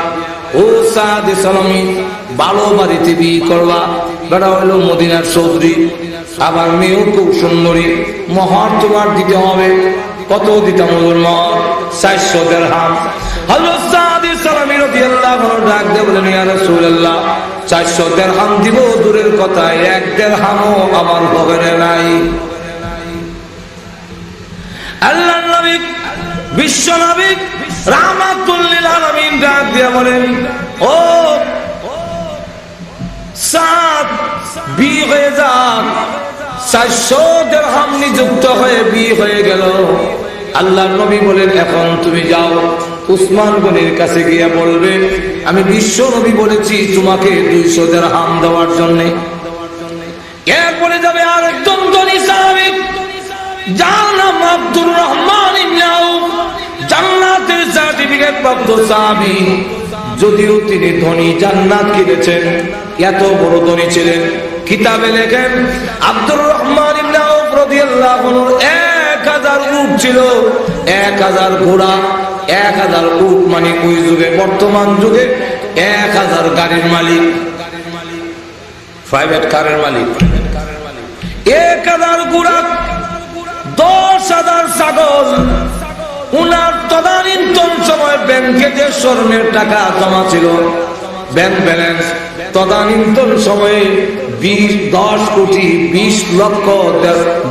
ও সাদ সালামি, ভালো বাড়িতে বিয়ে করবা, বেটা হইল মদিনার চৌধুরী, আবার মেয়েও খুব সুন্দরী, মহর তোমার দিতে হবে। কত দিতাম মহর? 400 দিরহাম। হযরত সাদ সালামি রাদিয়াল্লাহু আনহু ডাক দিয়ে বলেন, ইয়া রাসূলুল্লাহ, 400 দিরহাম দিব দূরের কথা, 1 দিরহামও আমার পকেটে নাই। আল্লাহর নবী বিশ্ব নবী রাহমাতুল লিল আলামিন ডাক দিয়ে বলেন, ও সাদ, বিয়ে হয়ে যাক। 400 দিরহাম নিযুক্ত হয়ে বিয়ে হয়ে গেল। আল্লাহর নবী বলেন, এখন তুমি যাও উসমান গনির কাছে গিয়ে বলবে আমি বিশ্ব নবী বলেছি তোমাকে 200 দিরহাম দেওয়ার জন্য। এরপরে যাবে আরেকজন ধনী সাহাবী, যার নাম আব্দুর রহমান ইবনে আউফ, জান্নাতের সার্টিফিকেট প্রাপ্ত সাহাবী। যদিও তিনি ধনী, জান্নাত কিনেছেন, এত বড় ধনী ছিলেন। কিতাবে লেখেন আব্দুর রহমান ইবনে আউফ রাদিয়াল্লাহু আনহু 1000 উট ছিল, 1000 ঘোড়া, 1000 উট, মানে ওই যুগে, বর্তমান যুগে 1000 গাড়ির মালিক, প্রাইভেট কারের মালিক। 1000 ঘোড়া, 10,000 ছাগল। উনার তদানীন্তন সময় ব্যাংকে যে স্বর্ণের টাকা জমা ছিল, ব্যাংক ব্যালেন্স, তদানীন্তন সময়ে 10 কোটি 20 লক্ষ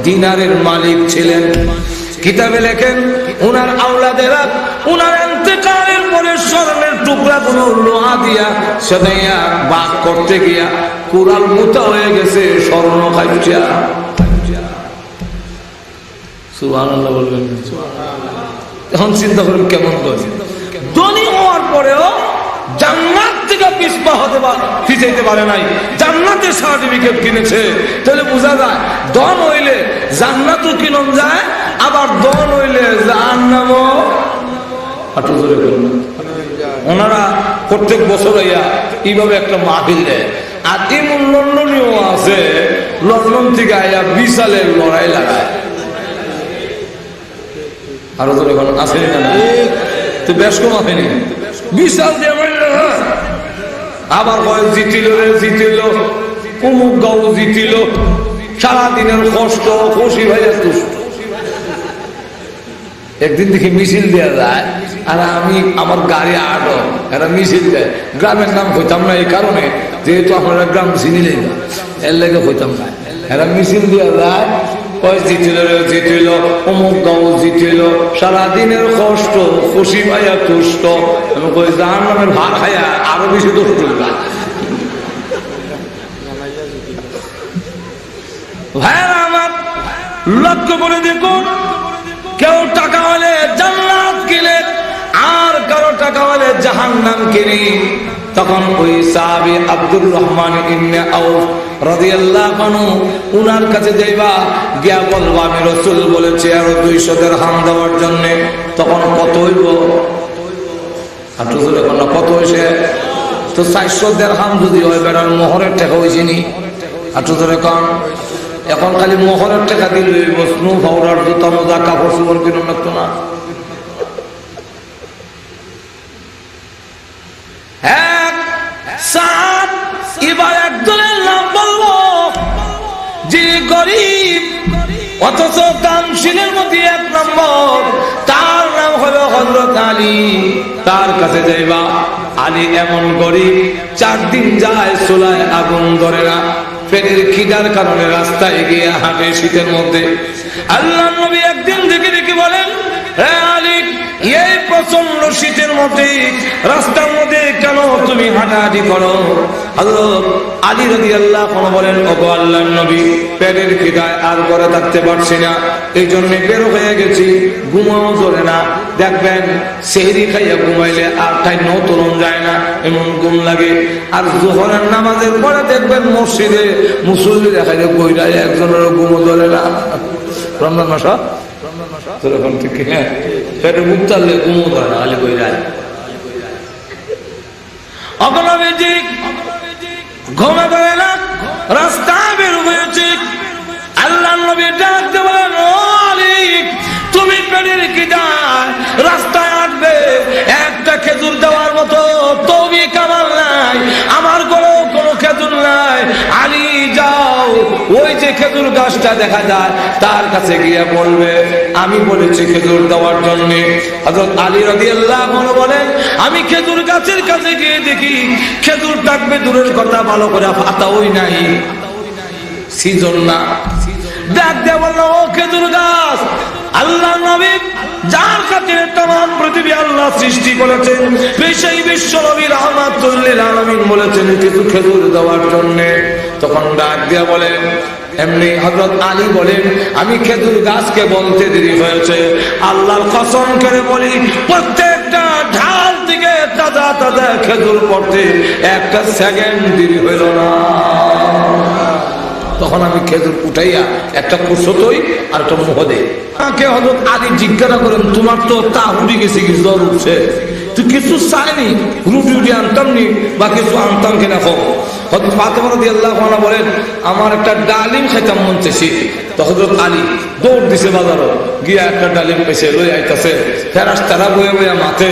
দিনারের মালিক ছিলেন। কিতাবে লেখেন উনার আওলাদেরা উনার ইন্তেকালের পরে স্বর্ণের টুকরা গুলো লোহা দিয়া সেদাইয়া বাগ করতে গিয়া কুড়াল মোটা হয়ে গেছে স্বর্ণ খাইয়া। সুবহানাল্লাহ বলবেন। এখন চিন্তা করুন কেমন ধনী। ধনী হওয়ার পরেও জান্নাত থেকে পিছপা হতে পিছাইতে পারে নাই, জান্নাতের সার্টিফিকেট কিনেছে। তাহলে বোঝা যায় ধন হইলে জান্নাতও কিনন যায়, আবার ধন হইলে জাহান্নামও। হাঁটু ধরে করুন। ওনারা প্রত্যেক বছর এইভাবে একটা মাহফিল দেয়। আর এমন লন্ডনীয় আছে, লন্ডন থেকে আইয়া বিশালের লড়াই লাগায়। আরো তো এখন আসেনি না, তো বেশ কম আসেনি, বিশাল দিয়ে আবার কয় জিতিল রে জিতিল, অমুক গাঁও জিতিল, সারাদিনের কষ্ট, খুশি ভাইয়া তুষ্ট। একদিন দেখি মিছিল দেওয়া যায়, আর আমি আমার গাড়ি আটো, এরা মিছিল দেয়। গ্রামের নাম হইতাম না এই কারণে, যেহেতু আপনারা গ্রাম চিনিলেন না, এর লেগে হইতাম না। এরা মিছিল দেওয়া যায়, জিতিল রে জিতিল, অমুক গাঁও জিতিল, সারাদিনের কষ্ট, খুশি ভাইয়া তুষ্ট। আমি কই জাহান্নামের ভাত খাইয়া আরো বেশি তুষ্ট। ভাইরা আমার, লক্ষ্য করে দেখুন, কেউ টাকা হলে জান্নাত কিনে, আর কারো টাকা হলে জাহান্নাম কিনে। তখন ওই সাহাবী আব্দুর রহমান ইবনে আউফ রাদিয়াল্লাহু আনহু উনার কাছে যাইবা, গিয়া বলবা আমি রাসূল বলেছি আরো 200 দিরহাম দেওয়ার জন্য। তখন কত হইব? আপনি যদি কোন কত হইছে, তো 400 দিরহাম যদি হয়, বেড়ার মোহরের টাকা হইছে নি? আপনি ধরে কন, এখন খালি মোহরের টাকা দিলে হইব, স্নো পাউডার, জুতা মোজা, কাপড় চোপড় কিনুন লাগতো না। এবার একজনের নাম বলবো যে গরিব অথচ দানশীলের মধ্যে 1 নম্বর, তার নাম হলো হযরত আলী। তার কাছে যাইবা, আলী এমন গরিব 4 দিন যায় চুলায় আগুন ধরে না, পেটের খিদার কারণে রাস্তায় গিয়ে হাঁটে শীতের মধ্যে। আল্লাহর নবী একদিন দেখে দেখে বলেন, হে আলী, এই প্রচন্ড শীতের মধ্যে রাস্তার মধ্যে কেন তুমি হাঁটাহাঁটি করো? হযরত আলী রাদিয়াল্লাহু আনহু বলেন, ওগো আল্লাহর নবী, পেটের খিদায় আর ঘরে থাকতে পারছি না, এই জন্য বের হয়ে গেছি, ঘুমাও ধরে না। দেখবেন সেহরি খাইয়া ঘুমাইলে আর ঠাই নতুন যায় না, এমন ঘুম লাগে। আর যোহরের নামাজের পরে দেখবেন মসজিদে মুসল্লি দেখাইলে বইটায় একজনের ঘুমও ধরে না। রমজান মাস তোরকম ঠিক, হ্যাঁ, পেটে মুখ চাললে ঘুমও ধরে না, আলী বইরায় অগণবিদিক ঘুমে ধরে না, রাস্তায় বের হয়েছে। আল্লাহর নবী ডাকতে বলেন, ও থাকবে, একটা খেজুর দেওয়ার মতো তৌফিক আমার নাই, আমার ঘরেও কোনো খেজুর নাই। আলী যাও, ওই যে খেজুর গাছটা দেখা যায় তার কাছে গিয়ে বলবে আমি বলেছি খেজুর দেওয়ার জন্য। হযরত আলী রাদিয়াল্লাহু আনহু বলেন আমি খেজুর গাছের কাছে গিয়ে দেখি খেজুর থাকবে দূরের কথা, ভালো করে পাতাওই নাই, সিজন না। ডাক দিয়ে বলল ও খেজুর গাছ, আল্লাহ নবী যার খাতিরে तमाम পৃথিবী আল্লাহ সৃষ্টি করেছেন, সেই বিশ্ব নবী রাহমাতুল লিল আলামিন বলেছেন কিছু খেজুর দেওয়ার জন্য। তখন ডাক দিয়ে বলেন, এমনি হযরত আলী বলেন আমি খেজুর গাছকে বলতে দেরি হয়েছে, আল্লাহর কসম করে বলি প্রত্যেকটা ঢাল থেকে তাজা তাজা খেজুর পড়তে একটা সেকেন্ড দেরি হইল না। তখন আমি খেজুর উঠাইয়া একটা কুসতই আর একটা মুহদে আমাকে হযরত আলী জিজ্ঞাসা করেন তোমার তো তা উঠে গেছে, কি জ্বর উঠছে, তুই কিছু চাইনি, রুটি উঠে আনতাম নি বা কিছু আনতাম কিনা হোক। হযরত ফাতেমা রাদিয়াল্লাহু আনহা বলেন আমার একটা ডালিম খাইতাম মন চাইছে। তো হযরত আলী দৌড় দিছে বাজারে গিয়া একটা ডালিম পেছে লই আইতাছে। ফেরেশতারা বয়ে বয়ে মাথে।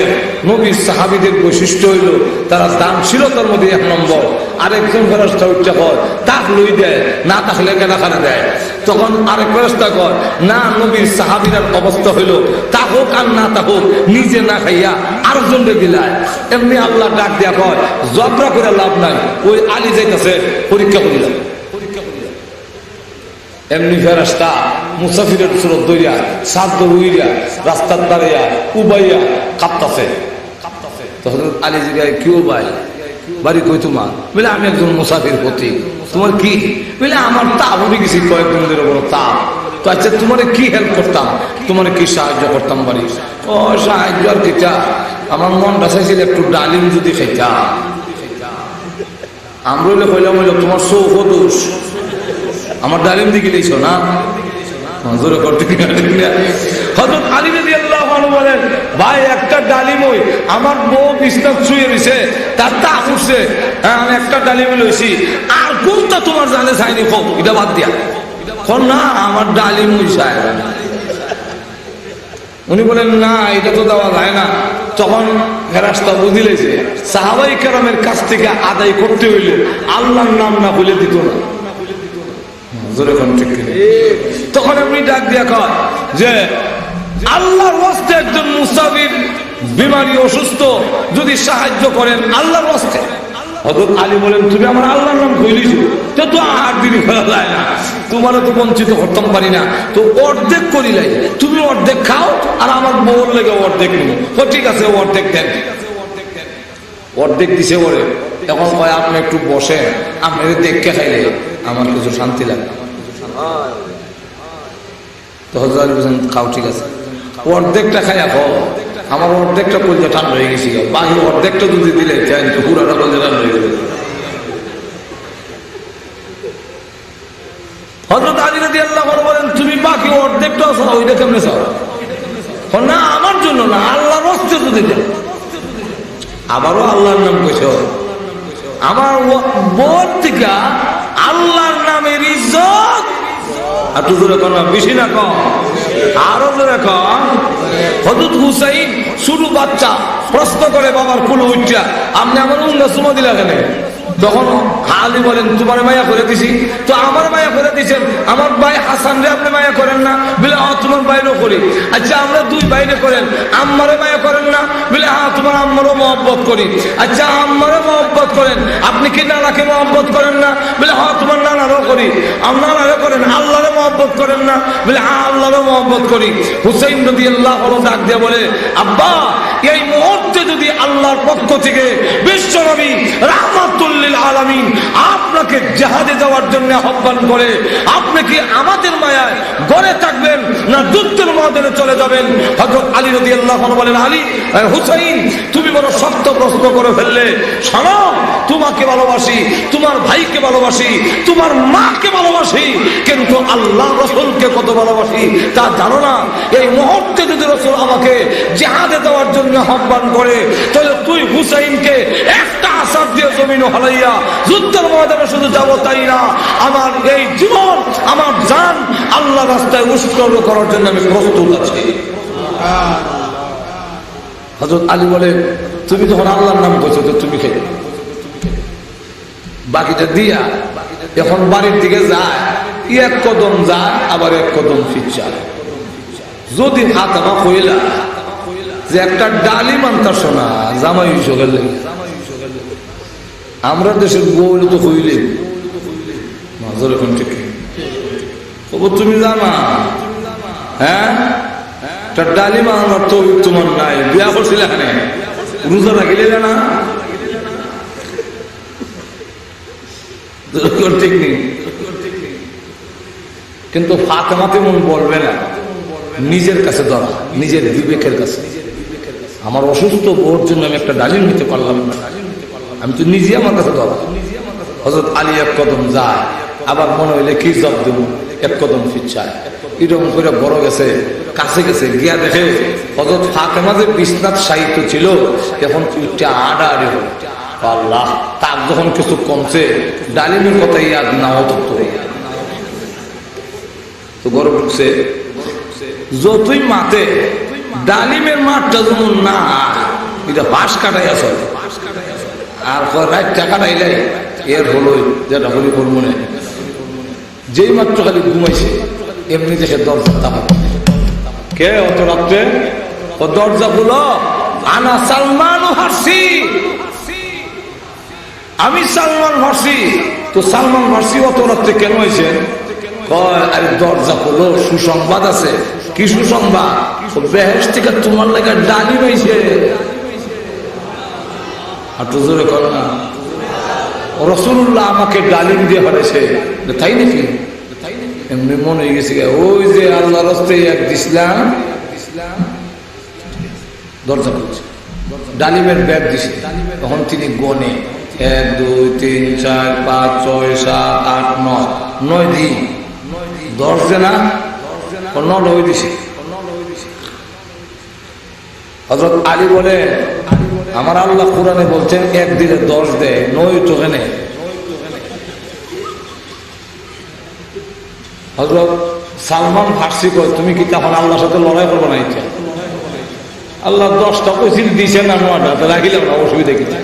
নবীর সাহাবীদের বৈশিষ্ট্য হইল তারা দানশীলতার মধ্যে এক নম্বর, আরেকজন ফেরেশতা উঠে কয় তাক লই দেয়, না তাহলে কেনা খানা দেয়। তখন আরেক ফেরেশতা কয় না নবীর সাহাবীর অবস্থা হইল তা হোক আর না তা হোক নিজে না খাইয়া আরেকজনকে দিলায়। এমনি আল্লাহ ডাক দিয়া কয় ঝগড়া করে লাভ নাই, ওই আলী যাইতেছে পরীক্ষা করিলাম। এমনি ফেরেশতা মুসাফিরের সুরত দইয়া সাদ উইরা রাস্তার দাঁড়াইয়া উবাইয়া কাঁপতাছে। তখন আলী জিগায় কি উবাই, বাড়ি কই তোমার? বলে আমি একজন মুসাফির পথিক। তোমার কি? বলে আমার তাপ উঠে গেছি কয়েকদিন ধরে বড় তাপ। তো আচ্ছা তোমার কি হেল্প করতাম, তোমার কি সাহায্য করতাম বাড়ি? ও সাহায্য আর কিটা, আমার মনটা চাইছিল একটু ডালিম যদি খাইতাম। আমরা কইলাম হইল তোমার সৌফ দোষ, আমার ডালিম দিকে দিয়েছ না, জোরে করতে হযরত আলী রাদিয়াল্লাহু আনহু বলেন ভাই একটা ডালিম ওই আমার বউ বিছনা শুয়ে রইছে তার তা উঠছে, আমি একটা ডালিম লইছি আর কোনটা তোমার জানে চাইনি হোক এটা বাদ দিয়া কোন না আমার ডালিম হইছে। উনি বলেন না এটা তো দেওয়া যায় না। তখন ফেরেশতা বুঝিলেছে সাহাবায়ে কেরামের কাছ থেকে আদায় করতে হইলে আল্লাহর নাম না বলে দিত না। তখন আপনি ডাক দিয়া কয় যে আল্লাহর ওয়াস্তে একজন মুসাফির বিমারি অসুস্থ যদি সাহায্য করেন আল্লাহর ওয়াস্তে। হযরত আলী বলেন তুমি আমার আল্লাহর নাম কইলিছ তো আর দিনই ফেলা যায় না, তোমারও তো বঞ্চিত করতাম পারি না, তো অর্ধেক করিলাই, তুমি অর্ধেক খাও আর আমার বউর লেগে অর্ধেক নিব। তো ঠিক আছে অর্ধেক দেন। অর্ধেক দিছে ওরে। এখন কয় আপনি একটু বসেন, আপনি দেখে খাইলে আমার কিছু শান্তি লাগে। তো হযরত আলী বলেন খাও ঠিক আছে, অর্ধেকটা খাইয়া খাও, আমার অর্ধেকটা কলজা ঠান্ডা হয়ে গেছিল, বাকি অর্ধেকটা যদি দিলে পুরাটা কলজা ঠান্ডা হয়ে যাবে। হযরত আলী রাদিয়াল্লাহু আনহু বলেন তুমি বাকি অর্ধেকটা চাও, ওইটা কেমনে চাও? না আমার জন্য না, আল্লাহর ওয়াস্তে যদি দেন। আবারও আল্লাহর নাম কইছ, আমার বোন থেকে আল্লাহর নামের ইজ্জত আর তুই জোরে কর না, বেশি না কম, আরো জোরে কর। হযরত হুসাইন শুরু বাচ্চা প্রশ্ন করে বাবার কুল উঠা আপনি আমার উঙ্গা চুমা দিলা কেন? তখন আলী বলেন তোমার মায়া করে দিছি। তো আমার মায়া করে দিছেন, আমার ভাই হাসান রে আপনি মায়া করেন না? বলে হ্যাঁ তোমার বাইরেও করি। আচ্ছা আমরা দুই বাইরে করেন, আম্মারে মায়া করেন না? বলে হ্যাঁ তোমার আম্মারও মহব্বত করি। আচ্ছা আম্মারও মহব্বত করেন, আপনি কি নানাকে মহব্বত করেন না? বলে হ্যাঁ তোমার নানারও করি। আপনারাও করেন, আল্লাহরে মহব্বত করেন না? বলে হ্যাঁ আল্লাহরও মহব্বত করি। হুসাইন রাদিয়াল্লাহু আনহু ডাক দিয়ে বলে আব্বা এই মুহূর্তে যদি আল্লাহর পক্ষ থেকে বিশ্ব নবী রাহমাতুল লিল আলামিন আপনাকে জিহাদে যাওয়ার জন্য আহ্বান করে, আপনি কি আমাদের মায়ায় গড়ে থাকবেন না যুদ্ধের ময়দানে চলে যাবেন? হযরত আলী রাদিয়াল্লাহু আনহু বলেন আলী হুসাইন তুমি বড় শক্ত প্রশ্ন করে ফেললে। শোনো তোমাকে ভালোবাসি, তোমার ভাইকে ভালোবাসি, তোমার মাকে ভালোবাসি, কিন্তু আল্লাহ রাসূলকে কত ভালোবাসি তা জানো না? এই মুহূর্তে যদি রাসূল আমাকে জিহাদে যাওয়ার জন্য আহ্বান করে তাহলে তুই হুসাইনকে একটা আসাদ দিয়ে জমিন হালাইয়া যুদ্ধের ময়দানে শুধু যাবো তাই না, আমার এই জীবন আমার জান আল্লাহর রাস্তায় উৎসর্গ করার জন্য আমি প্রস্তুত আছি। হযরত আলী বলে, তুমি যখন আল্লাহর নাম কইছো তো তুমি খেয়ে বাকিটা দিয়া এখন বাড়ির দিকে যায়, এক কদম যায় আবার এক কদম ফিরছায়। যদি ফাতেমা কইলা যে একটা ডালিম আনতা শোনা জামাই সকাল আমরা দেশের বউল তো হইলে নজর এখন ঠিক তুমি জানা, হ্যাঁ ডালিম আনার তো তোমার নাই, বিয়া করছিল এখানে রোজা রাখিলে না ঠিক নেই। কিন্তু ফাতেমা তেমন বলবে না, নিজের কাছে ধরা, নিজের বিবেকের কাছে। আমার অসুস্থ বোর জন্য আমি একটা ডালিম নিতে পারলাম না, আমি তো নিজে আমার কাছে ধরা। হযরত আলী এক কদম যায়, আবার মনে হইলে কি জব দেব, এক কদম ফিরছায়। এরকম করে বড় গেছে, কাছে গেছে, গিয়া দেখে হযরত ফাতেমা যে বিছনাত শায়িত ছিল এখন উঠে আড়াআড়ি হল। আল্লাহ, তার যখন কিছু কমছে ডালিমের কথা ইয়াদ না হতো তো গরম ঢুকছে। যতই মাতে ডালিমের মাঠটা যেমন না, এটা বাঁশ কাটাই আসল আর রাতটা কাটাইলে এর হলো যেটা হলি ফল মনে, যেই মাত্র খালি ঘুমাইছে এমনি দেখে দরজা তাপা, কে অত রাত্রে ও দরজা খুলো, আনা সালমান ফার্সি, আমি সালমান ফার্সি। তো সালমান ফার্সি অত রাত্রে কেন হয়েছে? আরে দরজা খুলো, সুসংবাদ আছে। কি সুসংবাদ? বেহেশত থেকে তোমার লাগা ডালিম হয়েছে। একটু জোরে কর না, রাসূলুল্লাহ আমাকে ডালিম দিয়ে পাঠাইছে, তাই নাকি? এমনি মনে হয়ে গেছে ওই যে আল্লাহ রাস্তায় এক দিছিলাম, দরজা খুলছে, ডালিমের ব্যাগ দিছে। তখন তিনি গনে 1 2 3 4 5 6 7 8 9 দিন, 10 জনা 9 হয়ে দিছে। হযরত আলী বলে, আমার আল্লাহ কোরআনে বলছেন 1 দিনে 10 দেয়, 9 তো এখানে। হযরত সালমান ফার্সি কয়, তুমি কি তখন আল্লাহর সাথে লড়াই করবো না? ইচ্ছা আল্লাহ 10টা কইছিল, দিছে না 9টা, তো রাখিলাম না, অসুবিধা কিছু।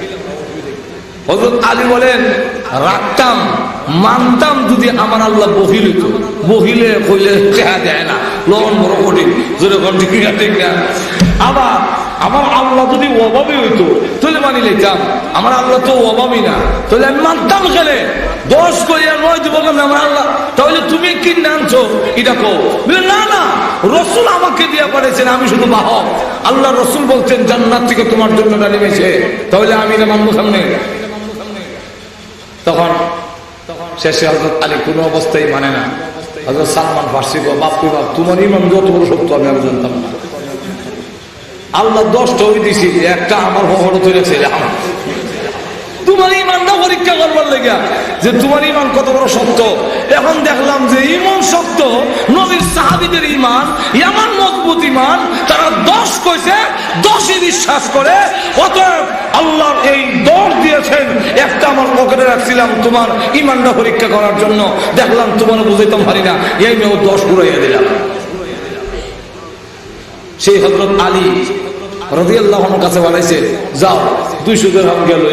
হযরত আলী বলেন, রাখতাম মানতাম যদি আমার আল্লাহ বহিল হইতো, বহিলে কইলে চেহারা দেয় না, লবণ বড় কঠিন, জোরে কোন ঠিক না। আবার আমার আল্লাহ যদি অভাবী হইতো তাহলে মানি লইতাম, আমার আল্লাহ তো অভাবী না, তাহলে আমি মানতাম খেলে 10 করিয়া 9 দিব না আমার আল্লাহ। তাহলে তুমি কি নামছো এটা কো? না না, রাসূল আমাকে দিয়া পাঠিয়েছেন, আমি শুধু বাহক। আল্লাহ রাসূল বলছেন জান্নাত থেকে তোমার জন্য ডালিম এসে, তাহলে আমি এটা মানবো সামনে। তখন শেষে হযরত আলী কোনো অবস্থায় মানে না। হযরত সালমান ফার্সি কো, বাপ তুই বাপ, তোমার ইমান যত বড় সত্য আমি আর জানতাম না। আল্লাহ 10টা ওই দিছি, একটা আমার বহরে ধরেছে, তোমার ইমানটা পরীক্ষা করবার লেগে যে তোমার ইমান কত বড় সত্য। এখন দেখলাম যে ইমান সত্য, নবীর সাহাবীদের ইমান এমন মজবুত ইমান, তারা 10 কইছে, 10ই বিশ্বাস করে। অতএব আল্লাহর এই 10 দিয়েছেন, একটা আমার পকেটে রাখছিলাম তোমার ইমানটা পরীক্ষা করার জন্য, দেখলাম তোমার বুঝাইতাম পারি না, এই মেয়ে 10 ঘুরাইয়া দিলাম। সেই হযরত আলী রাদিয়াল্লাহু আনহুর কাছে বলাইছে, যাও 200 দিরহাম গেল।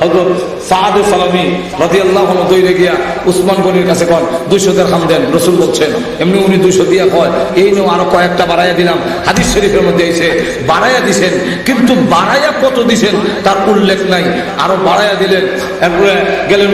হযরত সাদ সালামি রাদিয়াল্লাহু আনহু দৌড়ে গিয়া উসমান গনির কাছে কন 200 দিরহাম দেন। রাসূল বলছেন, এমনি উনি 200 দিয়া কয়, এই নিয়ে আরো কয়েকটা বাড়াইয়া দিলাম। হাদিস শরীফের মধ্যে এসে বাড়াইয়া দিছেন, কিন্তু বাড়াইয়া কত দিছেন তার উল্লেখ নাই। আরো বাড়াইয়া দিলেন। এরপরে গেলেন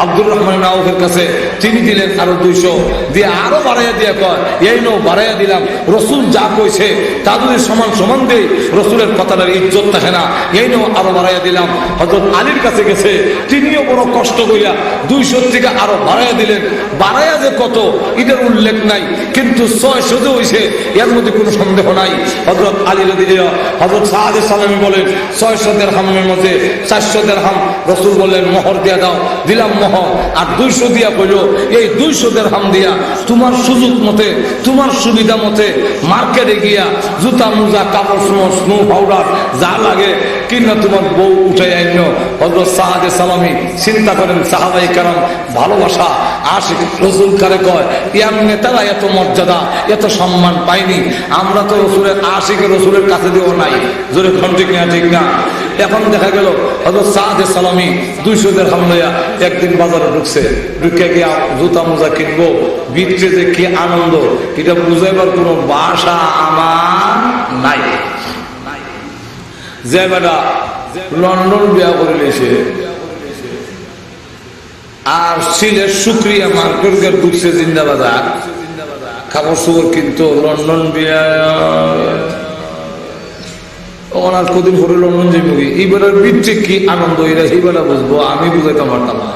আব্দুর রহমান আউফের কাছে, তিনি দিলেন আরো 200 দিয়ে, আরো বাড়াইয়া দিয়া কয়, এই নিয়ে বাড়াইয়া দিলাম। রাসূল যা কইছে তা যদি সমান সমান দেই, রাসূলের কথাটার ইজ্জত থাকে না, এই নিয়ে আরো বাড়াইয়া দিলাম। হযরত আলীর কাছে গেছে, তিনিও বড় কষ্ট কইরা 200 থেকে আরো বাড়াইয়া দিলেন। বাড়াইয়া যে কত এটার উল্লেখ নাই, কিন্তু 600 যে হইছে এর মধ্যে কোনো সন্দেহ নাই। হযরত আলী রাদিয়াল্লাহু, হযরত সাদ সালামি বলেন 600 দিরহামের মধ্যে 400 দিরহাম রাসূল বললেন মোহর দিয়া দাও, দিলাম মোহর। আর 200 দিয়া কইল, এই 200 দিরহাম দিয়া তোমার সুযোগ মতে, তোমার সুবিধা মতে মার্কেটে গিয়া জুতা মোজা কাপড় স্নো পাউডার যা লাগে কিনা তোমার বউ উঠে আইন। হযরত সাদ সালামি চিন্তা করেন, সাহাবায়ে কেরাম ভালোবাসা আশিক রসুল কারে কয়, ইয়ার নেতারা এত মর্যাদা এত সম্মান পায়নি। আমরা তো রসুলের আশিকের রসুলের কাছে দিও নাই, জোরে কোন ঠিক না ঠিক না। এখন দেখা গেল হযরত সাদে সালামি 200 দিরহাম লইয়া একদিন বাজারে ঢুকছে, ঢুকে গিয়া জুতা মোজা কিনবো, বিচ্ছে যে কি আনন্দ এটা বুঝাইবার কোনো ভাষা আমার নাই। যে বেটা লন্ডন বিয়া করে নিয়েছে আর সিলেট শুক্রিয়া মার্কেট ঢুকছে জিন্দাবাজার, খাবার সুগর কিন্তু লন্ডন বিয়া ওনার কদিন পরে লন্ডন যাইব কি, এইবারের বিচ্ছে কি আনন্দ এরা এইবেলা বুঝবো, আমি বুঝাইতে পারতাম না।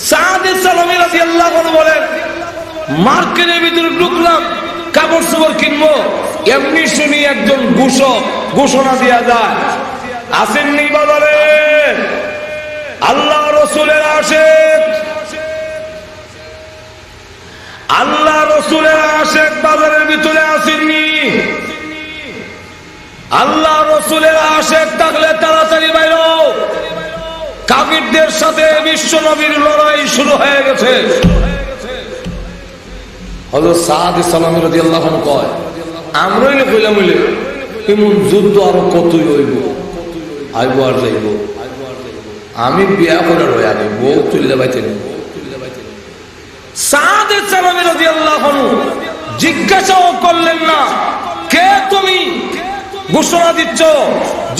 সাদে সালামি রাদিয়াল্লাহু আনহু বলেন, মার্কেটের ভিতরে ঢুকলাম কাপড় চোপড় কিনবো, এমনি শুনি একজন ঘোষক ঘোষণা দিয়া যায়, আসেননি বাজারে আল্লাহ রসুলের আশিক, আল্লাহ রসুলের আশিক বাজারের ভিতরে আসেননি। আল্লাহ রসুলের আশিক থাকলে তাড়াতাড়ি বাইরো, কাফিরদের সাথে বিশ্ব নবীর লড়াই শুরু হয়ে গেছে। হযরত সাদ সালামি রাদিয়াল্লাহু আনহু কয়, আমরাই কইলাম হইলে এমন যুদ্ধ আরো কতই হইব, আইব আর যাইব, আমি বিয়া করে রয়ে আনি বউ তুললে বাইতে নেব। সাদ সালামি রাদিয়াল্লাহু আনহু জিজ্ঞাসাও করলেন না, কে তুমি, ঘোষণা দিচ্ছ,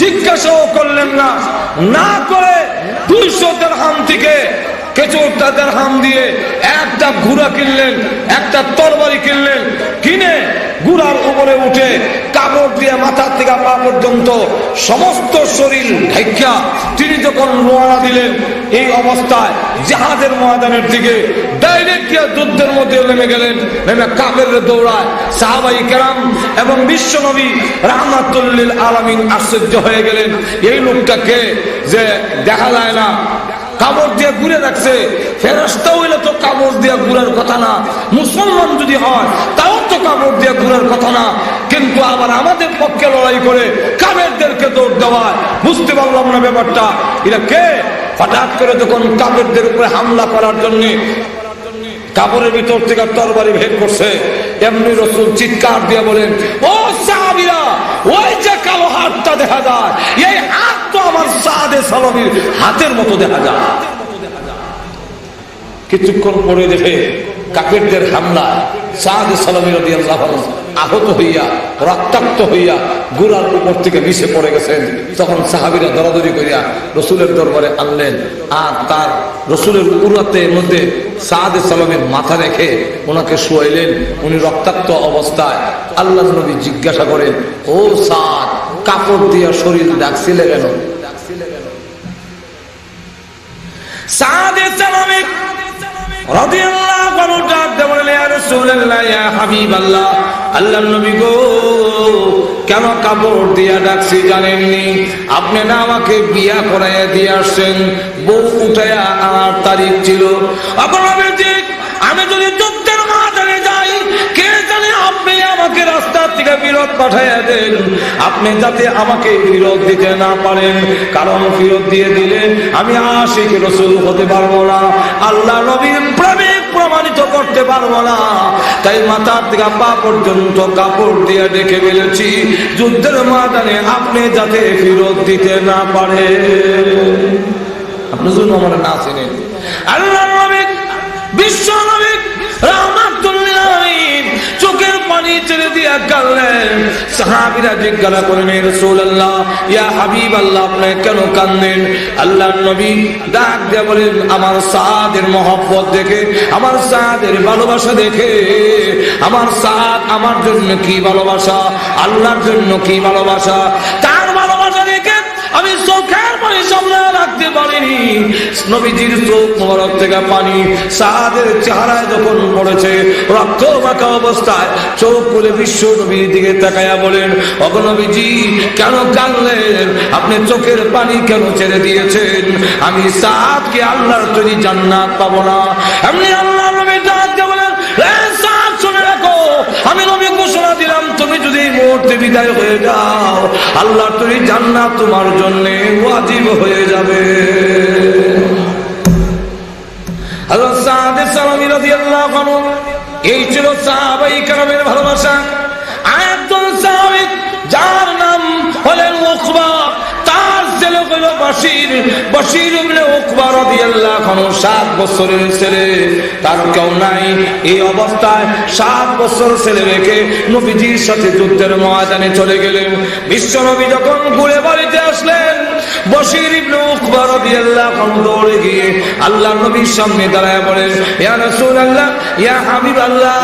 জিজ্ঞাসাও করলেন না, না করে 200 দিরহাম থেকে কেচুরটা দিরহাম দিয়ে একটা ঘোড়া কিনলেন, একটা তরবারি কিনলেন, কিনে ঘোড়ার উপরে উঠে কাপড় দিয়ে মাথা থেকে পা পর্যন্ত সমস্ত শরীর ঢাকা তিনি যখন রওনা দিলেন, এই অবস্থায় জিহাদের ময়দানের দিকে ডাইরেক্ট যুদ্ধের মধ্যে নেমে গেলেন। নেমে কাফেরদের দৌড়ায় সাহাবাই কেরাম এবং বিশ্ব নবী রাহমাতুল লিল আলামিন আশ্চর্য হয়ে গেলেন, এই লোকটাকে যে দেখা যায় না, কাপড় দিয়ে ঘুরে রাখছে, ফেরেশতা হইলে তো কাপড় দিয়ে ঘুরার কথা না, মুসলমান যদি হয় তাও তো কাপড় দিয়ে ঘুরার কথা না, কিন্তু আবার আমাদের পক্ষে লড়াই করে কাফেরদেরকে দৌড় দেওয়ায় বুঝতে পারলাম না ব্যাপারটা এটা কে। হঠাৎ করে যখন কাফেরদের উপরে হামলা করার জন্য কাপড়ের ভিতর থেকে তরবারি বের করছে, এমনি রাসূল চিৎকার দিয়ে বলেন, ও সাহাবীরা, ওই যে কালো হাতটা দেখা যায়, এই হাত তো আমার সাদে সালামির হাতের মতো দেখা যায়। কিছুক্ষণ পরে দেখে কাফেরদের হামলা সাদে সালামি রাদিয়াল্লাহু আনহু আহত হইয়া রক্তাক্ত হইয়া ঘোড়ার উপর থেকে নিচে পড়ে গেছেন। তখন সাহাবীরা দরাদরি করিয়া রসুলের দরবারে আনলেন, আর তার রসুলের উরাতের মধ্যে সাদে সালামের মাথা রেখে ওনাকে শুয়াইলেন। উনি রক্তাক্ত অবস্থায় আল্লাহ নবী জিজ্ঞাসা করেন, ও সাদ, কাপড় দিয়া শরীর ঢাকছিলে কেন? সাদে সালামি রাদিয়াল্লাহু আনহু ডাক দিয়ে বলেন, ইয়া রাসূলুল্লাহ, ইয়া হাবিবাল্লাহ, আল্লাহর নবী গো, কেন কাপড় দিয়া ডাকছি জানেননি? আপনি না আমাকে বিয়া করাইয়া দিয়ে আসছেন, বউ উঠাইয়া আমার তারিখ ছিল। আমি যদি যুদ্ধের মাঠে যাই, কে জানে আপনি আমাকে রাস্তা থেকে বিরত পাঠাইয়া দেন, আপনি যাতে আমাকে বিরত দিতে না পারেন, কারণ বিরত দিয়ে দিলে আমি আশিক রাসূল হতে পারবো না, আল্লাহ নবীর প্রেমিক প্রমাণিত করতে পারবো না। তাই মাথা থেকে পা পর্যন্ত কাপড় দিয়ে ডেকে ফেলেছি, যুদ্ধের ময়দানে আপনি যাতে বিরত দিতে না পারে। আপনি যদি আমার না চিনেন, আল্লাহ নবী বিশ্ব নবী রাহমাতুল লিল আলামিন চোখের পানি ছেড়ে দিয়া কাঁদলেন। সাহাবীরা জিজ্ঞাসা করেন, ইয়া রাসূলুল্লাহ, ইয়া হাবিবাল্লাহ, আপনি কেন কাঁদেন? আল্লাহর নবী ডাক দিয়ে বলেন, আমার সাদের মহব্বত দেখে, আমার সাদের ভালোবাসা দেখে, আমার সাদ আমার জন্য কি ভালোবাসা, আল্লাহর জন্য কি ভালোবাসা, তার ভালোবাসা দেখে আমি চোখের পানি সামনে রাখতে পারিনি। নবীজির চোখ মোবারক থেকে পানি সাদের চেহারায় যখন পড়েছে, রক্ত মাখা অবস্থায় চোখ খুলে বিশ্ব নবীর দিকে তাকায়া বলেন, ওগো নবীজি, কেন কাঁদলেন? আপনি চোখের পানি কেন ছেড়ে দিয়েছেন? আমি সাদকে আল্লাহর তৈরি জান্নাত পাবো না। এমনি আল্লাহ নবী ডাক দিয়ে বলেন, সাদ শুনে রাখো, আমি নবী ঘোষণা দিলাম, তুমি যদি এই মুহূর্তে বিদায় হয়ে যাও, আল্লাহর তৈরি জান্নাত তোমার জন্য ওয়াজিব হয়ে যাবে। হযরত এই ছিল সাহাবায়ে কেরামের ভালোবাসা। আরেকজন সাহাবী যার নাম হলেন উকবা, তার ছেলে হলো বশির। বশির ইবনে উকবা রাদিয়াল্লাহু আনহু 7 বছরের ছেলে, তার কেউ নাই। এই অবস্থায় 7 বছর ছেলে রেখে নবীজির সাথে যুদ্ধের ময়দানে চলে গেলেন। বিশ্ব নবী যখন ঘুরে বাড়িতে আসলেন, বশির ইবনে উকবা রাদিয়াল্লাহু আনহু দৌড়ে গিয়ে আল্লাহর নবীর সামনে দাঁড়ায় বলেন, ইয়া রাসূলুল্লাহ, ইয়া হাবিবাল্লাহ,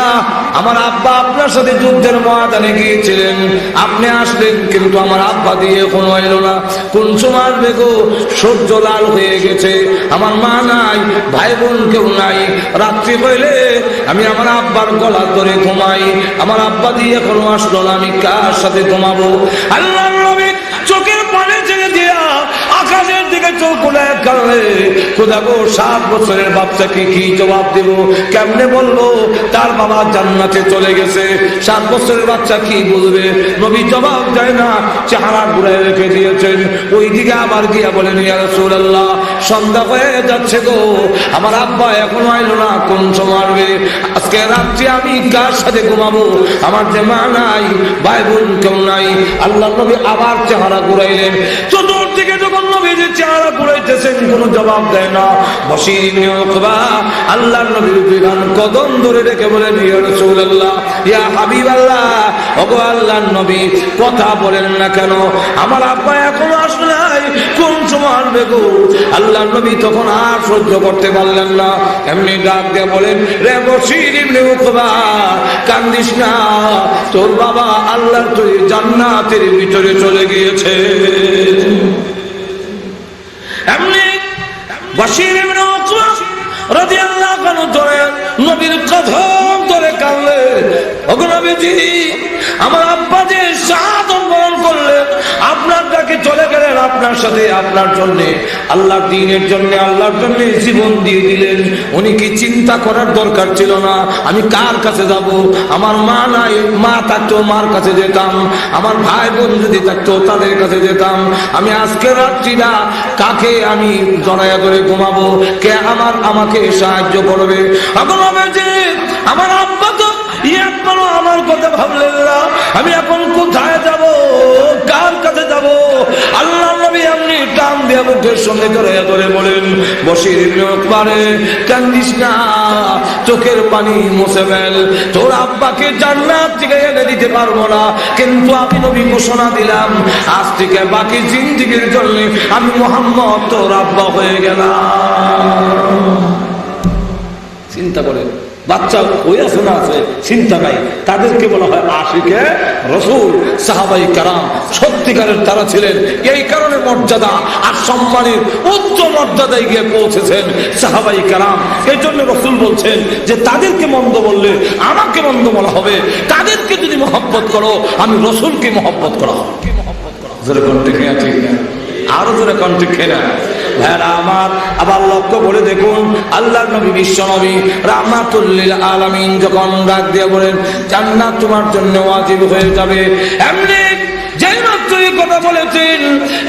আমার আব্বা আপনার সাথে যুদ্ধের ময়দানে গিয়েছিলেন, আপনি আসলেন কিন্তু আমার আব্বা দিয়ে কোনো এলো না। কোন সময় দেখো সূর্য লাল হয়ে গেছে, আমার মা নাই, ভাই বোন কেউ নাই। রাত্রি হইলে আমি আমার আব্বার গলা ধরে ঘুমাই, আমার আব্বা দিয়ে এখনো আসলো না, আমি কার সাথে ঘুমাবো? আল্লাহর নবী চোখের পানি ছেড়ে দিয়া আকাশের দিকে চোখ উঠায় কাঁদলে, খোদা গো 7 বছরের বাচ্চাকে কি জবাব দেব? কেমনে বলবো তার বাবা জান্নাতে চলে গেছে? 7 বছরের বাচ্চা কি বলবে? নবী জবাব দেয় না, চেহারা ঘুরায় রেখে দিয়েছেন। ওই দিকে আবার গিয়া বলেন, ইয়া রাসূলুল্লাহ, সন্ধ্যা হয়ে যাচ্ছে গো, আমার আব্বা এখনো আইলো না, কোন সময় আসবে? আজকে রাত্রি আমি কার সাথে ঘুমাবো? আমার যে মা নাই, ভাই বোন কেউ নাই। আল্লাহ নবী আবার চেহারা ঘুরাইলেন। চতুর্দিকে যখন নবী যে চেহারা ঘুরাইতেছেন, কোনো জবাব দেয় না। বশির ইবনে উকবা আল্লাহর নবীর দুইখান কদম ধরে রেখে বলেন, ইয়া রাসূলুল্লাহ, ইয়া হাবিবাল্লাহ, ওগো আল্লাহর নবী, কথা বলেন না কেন? আমার আব্বা এখনো আসে নাই, কোন সময় আসবে গো? আল্লাহর নবী তখন আর সহ্য করতে পারলেন না, এমনি ডাক দিয়ে বলেন, রে বশির ইবনে উকবা, কান্দিস না, তোর বাবা আল্লাহর তৈরি জান্নাতের ভিতরে চলে গিয়েছে। এমনি বশির ইবনে উকবা রাদিয়াল্লাহু আনহু ধরে নবীর কদম ধরে কাঁদলে, ওগো নবীজি, আমার আব্বা যে শাহাদাত বরণ করলেন, আপনার ডাকে চলে গেলেন, আপনার সাথে আপনার জন্য, আল্লাহর দ্বীনের জন্য, আল্লাহর জন্য জীবন দিয়ে দিলেন। উনি কি চিন্তা করার দরকার ছিল না? আমি কার কাছে যাব? আমার মা নাই, মা থাকতো মার কাছে যেতাম, আমার ভাই বোন যদি থাকতো তাদের কাছে যেতাম। আমি আজকে রাত্রিটা কাকে আমি জড়াইয়া ধরে ঘুমাবো? কে আমাকে সাহায্য করবে? আমার আব্বা তো একবারও আমার কথা ভাবলেন না। আমি এখন কোথায় যাব? কার কাছে যাব? আল্লাহ নবী এমনি টান দিয়ে মুখের সঙ্গে জড়াইয়া ধরে বলেন, বশির ইবনে উকবা, কান্দিস না, চোখের পানি মুছে ফেল। তোর আব্বাকে জান্নাত থেকে এনে দিতে পারবো না, কিন্তু আমি নবী ঘোষণা দিলাম, আজ থেকে বাকি জিন্দেগীর জন্য আমি মুহাম্মদ তোর আব্বা হয়ে গেলাম। চিন্তা করেন, বাচ্চা ওই আছে না আছে চিন্তা নাই, তাদেরকে বলা হয় আশিকে রাসূল। সাহাবায়ে কেরাম সত্যিকারের তারা ছিলেন, এই কারণে মর্যাদা আর সম্মানের উচ্চ মর্যাদায় গিয়ে পৌঁছেছেন সাহাবায়ে কেরাম। এই জন্য রাসূল বলছেন যে তাদেরকে মন্দ বললে আমাকে মন্দ বলা হবে, তাদেরকে যদি মহব্বত করো আমি রাসূলকে মহব্বত করা হবে। জোরে কণ্ঠে খেয়া ঠিক না, আরো জোরে কণ্ঠে খেয়া ভাইরা আমার। আবার লক্ষ্য করে দেখুন, আল্লাহর নবী বিশ্ব নবী রাহমাতুল লিল আলামিন যখন ডাক দিয়ে বলেন, জান্নাত তোমার জন্য ওয়াজিব হয়ে যাবে, এমনি যেই মাত্র এই কথা বলেছেন,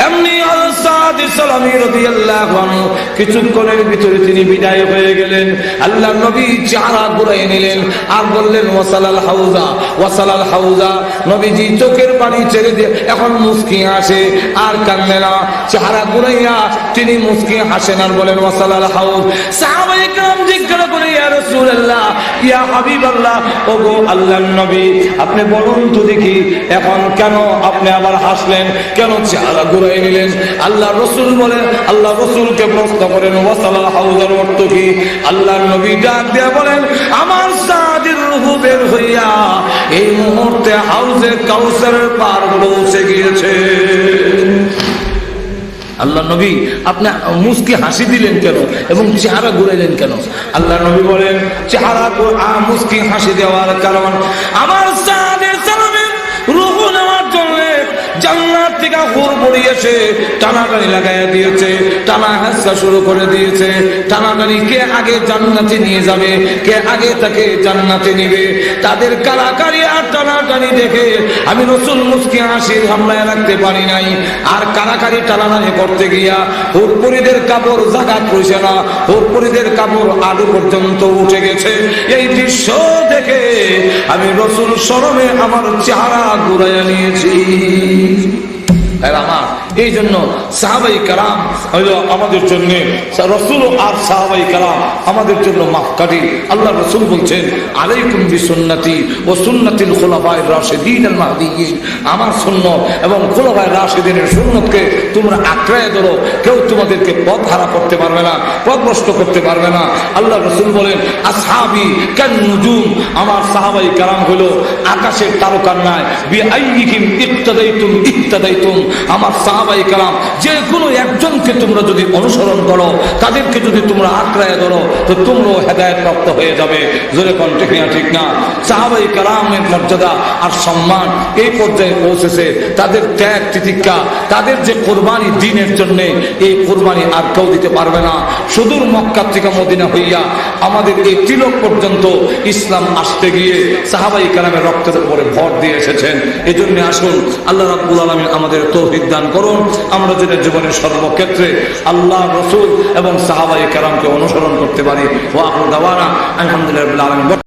এমনি আল-সাদ সালামী রাদিয়াল্লাহু আনহু কিছুক্ষণের ভিতরে তিনি বিদায় হয়ে গেলেন। আল্লাহর নবী চেহারা ঘুরাই নিলেন আর বললেন, ওয়াসালাল হাউজা, ওয়াসালাল হাউজা। নবীজি চোখের পানি ছেড়ে দিয়ে এখন মুস্কি হাসে আর কান্দে না, চেহারা ঘুরাইয়া তিনি মুস্কি হাসেন আর বলেন, ওয়াসালাল হাউজ। সাহাবায়ে কেরাম জিজ্ঞাসা করে, ইয়া রাসূলুল্লাহ, ইয়া হাবিবাল্লাহ, ওগো আল্লাহর নবী, আপনি বলুন তো দেখি, এখন কেন আপনি আবার হাসলেন, কেন চেহারা ঘুরাই নিলেন? আল্লাহ রসুল বলেন, আল্লাহ রসুলকে প্রশ্ন করেন, ওয়াসালাল হাউজের অর্থ কি? আল্লাহর নবী ডাক দিয়ে বলেন, আমার সাদির রূহ বের হইয়া এই মুহূর্তে হাউজে কাউসারের পার পৌঁছে গিয়েছে। আল্লাহ নবী আপনি মুস্কি হাসি দিলেন কেন এবং চেহারা ঘুরাইলেন কেন? আল্লাহ নবী বলেন, চেহারা মুস্কি হাসি দেওয়ার কারণ আমার সাদের সালামের রূহ নেওয়ার জন্য জান্নাত থেকে হুর পড়িয়েছে, টানাটানি লাগাইয়া দিয়েছে, টানা হাসা শুরু করে দিয়েছে। টানাটানি কে আগে জান্নাতে নিয়ে যাবে, কে আগে তাকে জান্নাতে নিবে, তাদের কারাকারি আর টানাটানি দেখে আমি রাসূল মুস্কি হাসির হামলায় রাখতে পারি নাই। আর কারাকারি টানাটানি করতে গিয়া হুরপুরীদের কাপড় জাকাত রইছে না, হুরপুরীদের কাপড় আলু পর্যন্ত উঠে গেছে। এই দৃশ্য দেখে আমি রাসূল শরমে আমার চেহারা ঘুরাইয়া নিয়েছি। আমার এই জন্য সাহাবাই কালাম হইল আমাদের জন্য, রাসূল আর সাহাবাই কালাম আমাদের জন্য মাপকাঠি। আল্লাহ রাসূল বলছেন, আলাইকুম বিসুন্নতি ওয়া সুন্নাতিল খুলাফায়ে রাশিদিন আল মাহদিয়্যিন, আমার সুন্নাত এবং খুলাফায়ে রাশিদিনের সুন্নতকে তোমরা আঁকড়ায় ধরো, কেউ তোমাদেরকে পথ হারা করতে পারবে না, পথভ্রষ্ট করতে পারবে না। আল্লাহ রাসূল বলেন, আসহাবি কান নুজুম, আমার সাহাবাই কালাম হলো আকাশের তারকার ন্যায়, বিআইয়িহিম ইক্তাদাইতুম ইহতাদাইতুম, আমার সাহাবায়ে কেরাম যে কোনো একজনকে তোমরা যদি অনুসরণ করো, তাদেরকে যদি তোমরা আঁকড়ায় ধরো, তো তোমরাও হেদায়েত প্রাপ্ত হয়ে যাবে। জোরে কোন ঠিক না? ঠিক না? সাহাবায়ে কেরামের মর্যাদা আর সম্মান এই পর্যায়ে পৌঁছেছে, তাদের ত্যাগ তিতিক্ষা, তাদের যে কোরবানি দ্বীনের জন্য, এই কোরবানি আর কেউ দিতে পারবে না। সুদূর মক্কা থেকে মদিনা হইয়া আমাদের এই তিলক পর্যন্ত ইসলাম আসতে গিয়ে সাহাবায়ে কেরামের রক্তের উপরে ভর দিয়ে এসেছেন। এই জন্য আসুন, আল্লাহ রাব্বুল আলামিন আমাদের তৌফিক দান করুন, আমরা যেন জীবনের সর্বক্ষেত্রে আল্লাহ, রাসূল এবং সাহাবায়ে কেরামকে অনুসরণ করতে পারি। ওয়া আখিরু দাওয়ানা আলহামদুলিল্লাহি রাব্বিল আলামিন।